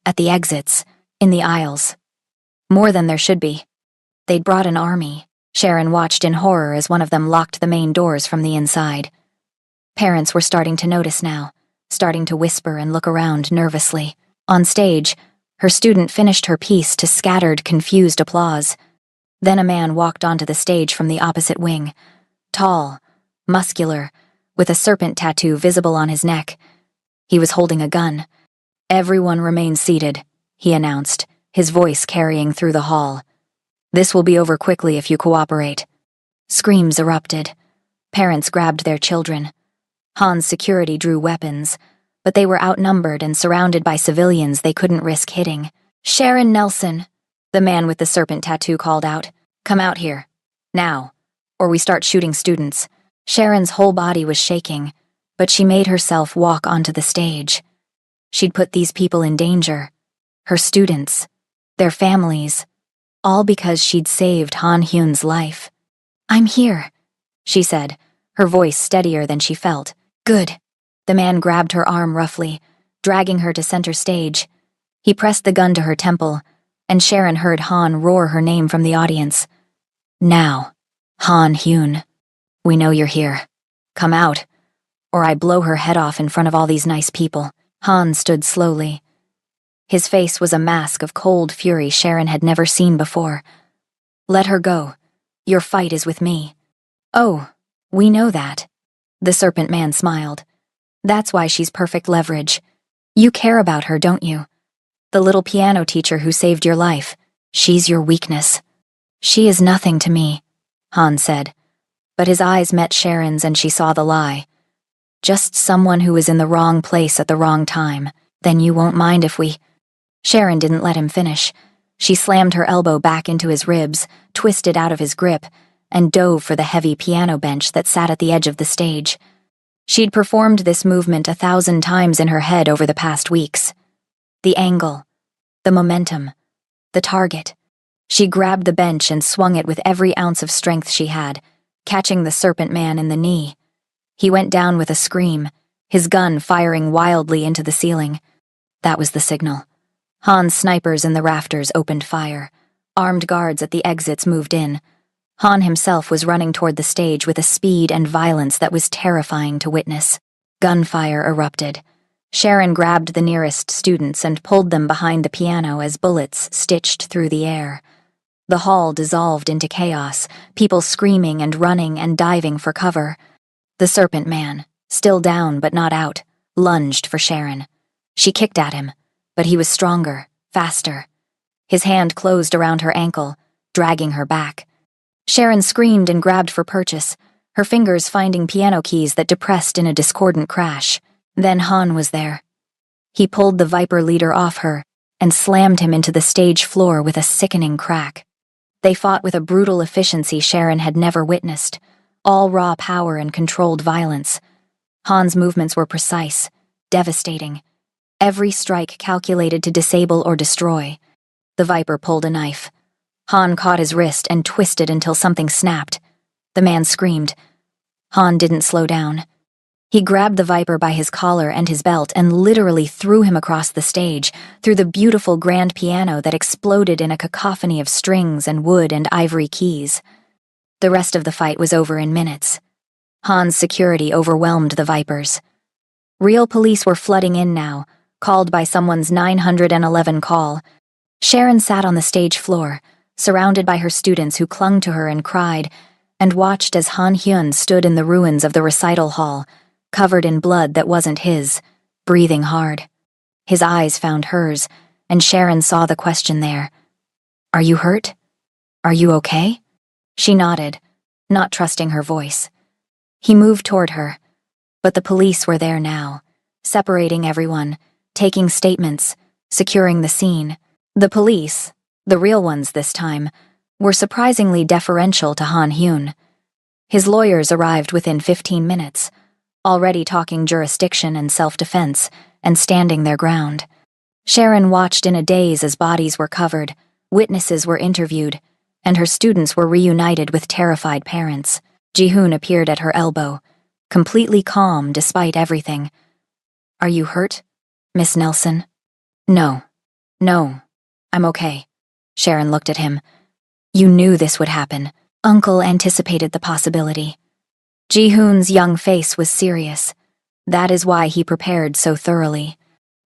At the exits, in the aisles. More than there should be. They'd brought an army. Sharon watched in horror as one of them locked the main doors from the inside. Parents were starting to notice now, starting to whisper and look around nervously. On stage, her student finished her piece to scattered, confused applause. Then a man walked onto the stage from the opposite wing. Tall, muscular, with a serpent tattoo visible on his neck. He was holding a gun. "Everyone remain seated," he announced, his voice carrying through the hall. "This will be over quickly if you cooperate." Screams erupted. Parents grabbed their children. Han's security drew weapons, but they were outnumbered and surrounded by civilians they couldn't risk hitting. "Sharon Nelson," the man with the serpent tattoo called out. "Come out here. Now. Or we start shooting students." Sharon's whole body was shaking, but she made herself walk onto the stage. She'd put these people in danger. Her students. Their families. All because she'd saved Han Hyun's life. "I'm here," she said, her voice steadier than she felt. "Good." The man grabbed her arm roughly, dragging her to center stage. He pressed the gun to her temple, and Sharon heard Han roar her name from the audience. "Now, Han Hyun, we know you're here. Come out, or I blow her head off in front of all these nice people." Han stood slowly. His face was a mask of cold fury Sharon had never seen before. "Let her go. Your fight is with me." "Oh, we know that." The serpent man smiled. "That's why she's perfect leverage. You care about her, don't you? The little piano teacher who saved your life. She's your weakness." "She is nothing to me," Han said. But his eyes met Sharon's and she saw the lie. "Just someone who was in the wrong place at the wrong time. Then you won't mind if we—" Sharon didn't let him finish. She slammed her elbow back into his ribs, twisted out of his grip, and dove for the heavy piano bench that sat at the edge of the stage. She'd performed this movement 1,000 times in her head over the past weeks. The angle, the momentum, the target. She grabbed the bench and swung it with every ounce of strength she had, catching the serpent man in the knee. He went down with a scream, his gun firing wildly into the ceiling. That was the signal. Han's snipers in the rafters opened fire. Armed guards at the exits moved in. Han himself was running toward the stage with a speed and violence that was terrifying to witness. Gunfire erupted. Sharon grabbed the nearest students and pulled them behind the piano as bullets stitched through the air. The hall dissolved into chaos, people screaming and running and diving for cover. The serpent man, still down but not out, lunged for Sharon. She kicked at him, but he was stronger, faster. His hand closed around her ankle, dragging her back. Sharon screamed and grabbed for purchase, her fingers finding piano keys that depressed in a discordant crash. Then Han was there. He pulled the Viper leader off her and slammed him into the stage floor with a sickening crack. They fought with a brutal efficiency Sharon had never witnessed, all raw power and controlled violence. Han's movements were precise, devastating, every strike calculated to disable or destroy. The Viper pulled a knife. Han caught his wrist and twisted until something snapped. The man screamed. Han didn't slow down. He grabbed the Viper by his collar and his belt and literally threw him across the stage, through the beautiful grand piano that exploded in a cacophony of strings and wood and ivory keys. The rest of the fight was over in minutes. Han's security overwhelmed the Vipers. Real police were flooding in now, called by someone's 911 call. Sharon sat on the stage floor, surrounded by her students who clung to her and cried, and watched as Han Hyun stood in the ruins of the recital hall, covered in blood that wasn't his, breathing hard. His eyes found hers, and Sharon saw the question there. "Are you hurt? Are you okay?" She nodded, not trusting her voice. He moved toward her, but the police were there now, separating everyone, taking statements, securing the scene. The police, the real ones this time, were surprisingly deferential to Han Hyun. His lawyers arrived within 15 minutes, already talking jurisdiction and self-defense, and standing their ground. Sharon watched in a daze as bodies were covered, witnesses were interviewed, and her students were reunited with terrified parents. Ji-hoon appeared at her elbow, completely calm despite everything. "Are you hurt, Miss Nelson?" No, I'm okay." Sharon looked at him. "You knew this would happen." Uncle anticipated the possibility. Ji-hoon's young face was serious. That is why he prepared so thoroughly.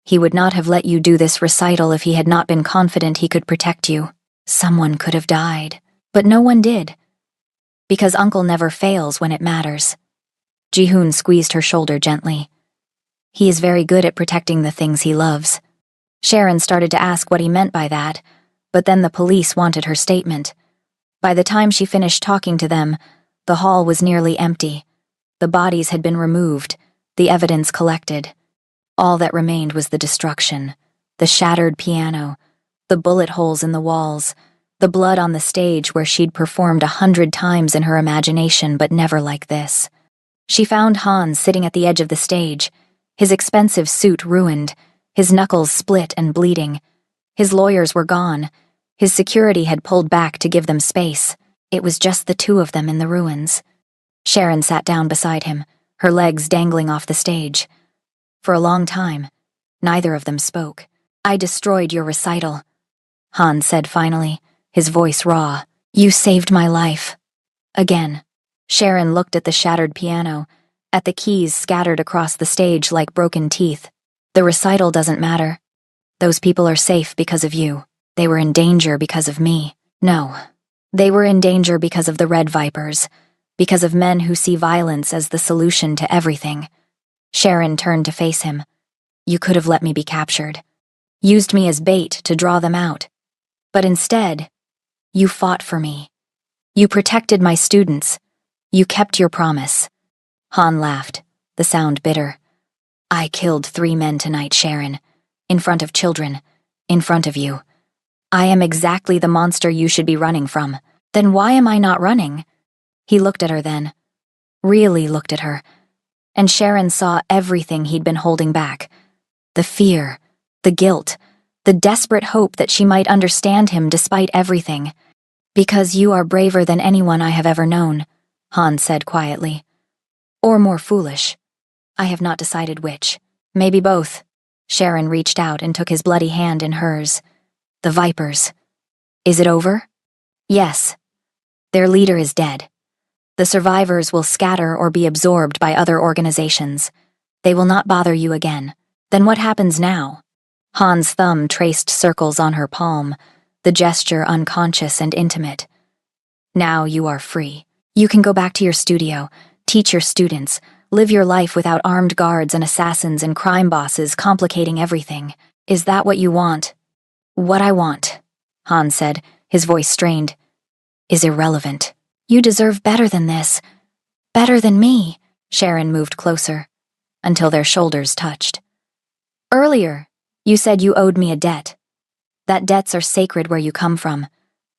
He would not have let you do this recital if he had not been confident he could protect you. Someone could have died, but no one did. Because Uncle never fails when it matters. Ji-hoon squeezed her shoulder gently. He is very good at protecting the things he loves. Sharon started to ask what he meant by that, but then the police wanted her statement. By the time she finished talking to them, the hall was nearly empty. The bodies had been removed, the evidence collected. All that remained was the destruction, the shattered piano, the bullet holes in the walls, the blood on the stage where she'd performed 100 times in her imagination, but never like this. She found Han sitting at the edge of the stage, his expensive suit ruined, his knuckles split and bleeding. His lawyers were gone. His security had pulled back to give them space. It was just the two of them in the ruins. Sharon sat down beside him, her legs dangling off the stage. For a long time, neither of them spoke. "I destroyed your recital," Han said finally, his voice raw. "You saved my life." Again. Sharon looked at the shattered piano, at the keys scattered across the stage like broken teeth. "The recital doesn't matter. Those people are safe because of you. They were in danger because of me. No. They were in danger because of the Red Vipers, because of men who see violence as the solution to everything." Sharon turned to face him. "You could have let me be captured, used me as bait to draw them out. But instead, you fought for me. You protected my students. You kept your promise." Han laughed, the sound bitter. "I killed 3 men tonight, Sharon. In front of children. In front of you. I am exactly the monster you should be running from. Then why am I not running?" He looked at her then. Really looked at her. And Sharon saw everything he'd been holding back. The fear, the guilt, the desperate hope that she might understand him despite everything. "Because you are braver than anyone I have ever known," Han said quietly. "Or more foolish. I have not decided which. Maybe both." Sharon reached out and took his bloody hand in hers. "The Vipers. Is it over?" "Yes. Their leader is dead. The survivors will scatter or be absorbed by other organizations. They will not bother you again. Then what happens now?" Han's thumb traced circles on her palm, the gesture unconscious and intimate. "Now you are free. You can go back to your studio, teach your students, live your life without armed guards and assassins and crime bosses complicating everything. Is that what you want?" "What I want," Han said, his voice strained, "is irrelevant. You deserve better than this. Better than me." Sharon moved closer, until their shoulders touched. "Earlier, you said you owed me a debt. That debts are sacred where you come from.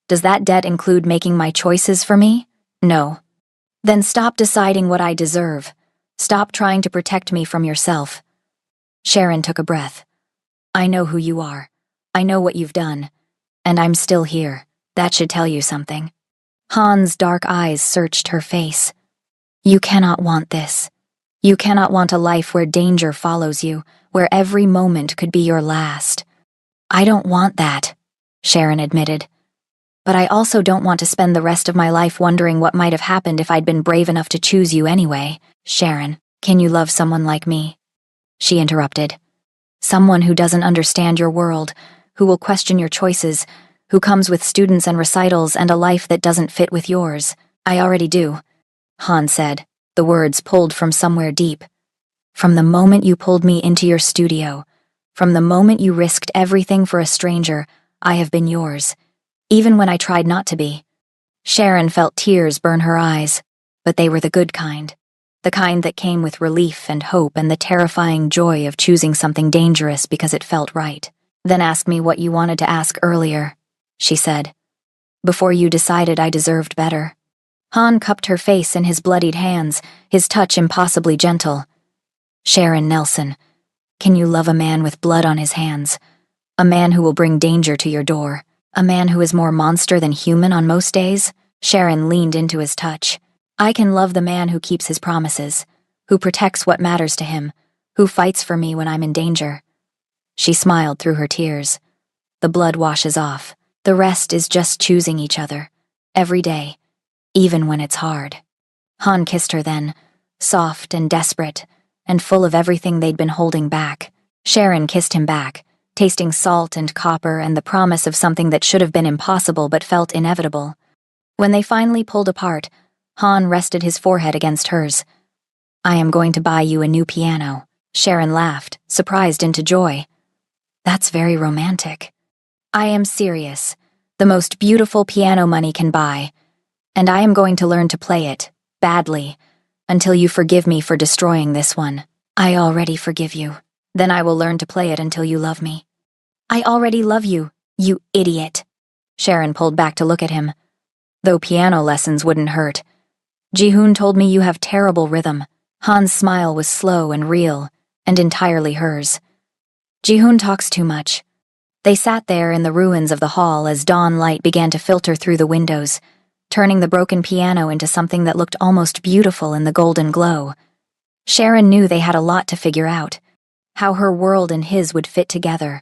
Does that debt include making my choices for me? No. Then stop deciding what I deserve. Stop trying to protect me from yourself. Sharon took a breath. I know who you are. I know what you've done. And I'm still here. That should tell you something. Han's dark eyes searched her face. You cannot want this. You cannot want a life where danger follows you, where every moment could be your last. I don't want that, Sharon admitted. But I also don't want to spend the rest of my life wondering what might have happened if I'd been brave enough to choose you anyway. Sharon, can you love someone like me? She interrupted. Someone who doesn't understand your world, who will question your choices, who comes with students and recitals and a life that doesn't fit with yours. I already do, Han said, the words pulled from somewhere deep. From the moment you pulled me into your studio, from the moment you risked everything for a stranger, I have been yours, even when I tried not to be. Sharon felt tears burn her eyes, but they were the good kind. The kind that came with relief and hope and the terrifying joy of choosing something dangerous because it felt right. Then ask me what you wanted to ask earlier, she said. Before you decided I deserved better. Han cupped her face in his bloodied hands, his touch impossibly gentle. Sharon Nelson, can you love a man with blood on his hands? A man who will bring danger to your door? A man who is more monster than human on most days? Sharon leaned into his touch. I can love the man who keeps his promises, who protects what matters to him, who fights for me when I'm in danger. She smiled through her tears. The blood washes off. The rest is just choosing each other. Every day. Even when it's hard. Han kissed her then, soft and desperate, and full of everything they'd been holding back. Sharon kissed him back, tasting salt and copper and the promise of something that should have been impossible but felt inevitable. When they finally pulled apart, Han rested his forehead against hers. I am going to buy you a new piano. Sharon laughed, surprised into joy. That's very romantic. I am serious. The most beautiful piano money can buy. And I am going to learn to play it, badly, until you forgive me for destroying this one. I already forgive you. Then I will learn to play it until you love me. I already love you, you idiot. Sharon pulled back to look at him. Though piano lessons wouldn't hurt. Ji-hoon told me you have terrible rhythm. Han's smile was slow and real, and entirely hers. Ji-hoon talks too much. They sat there in the ruins of the hall as dawn light began to filter through the windows, turning the broken piano into something that looked almost beautiful in the golden glow. Sharon knew they had a lot to figure out. How her world and his would fit together.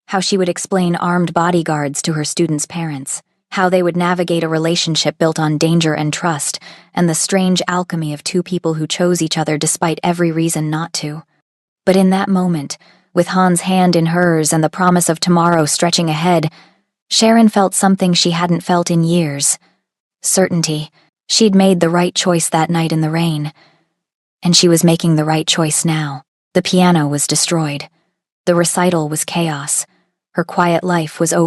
How she would explain armed bodyguards to her students' parents. How they would navigate a relationship built on danger and trust, and the strange alchemy of two people who chose each other despite every reason not to. But in that moment, with Han's hand in hers and the promise of tomorrow stretching ahead, Sharon felt something she hadn't felt in years. Certainty. She'd made the right choice that night in the rain. And she was making the right choice now. The piano was destroyed. The recital was chaos. Her quiet life was over.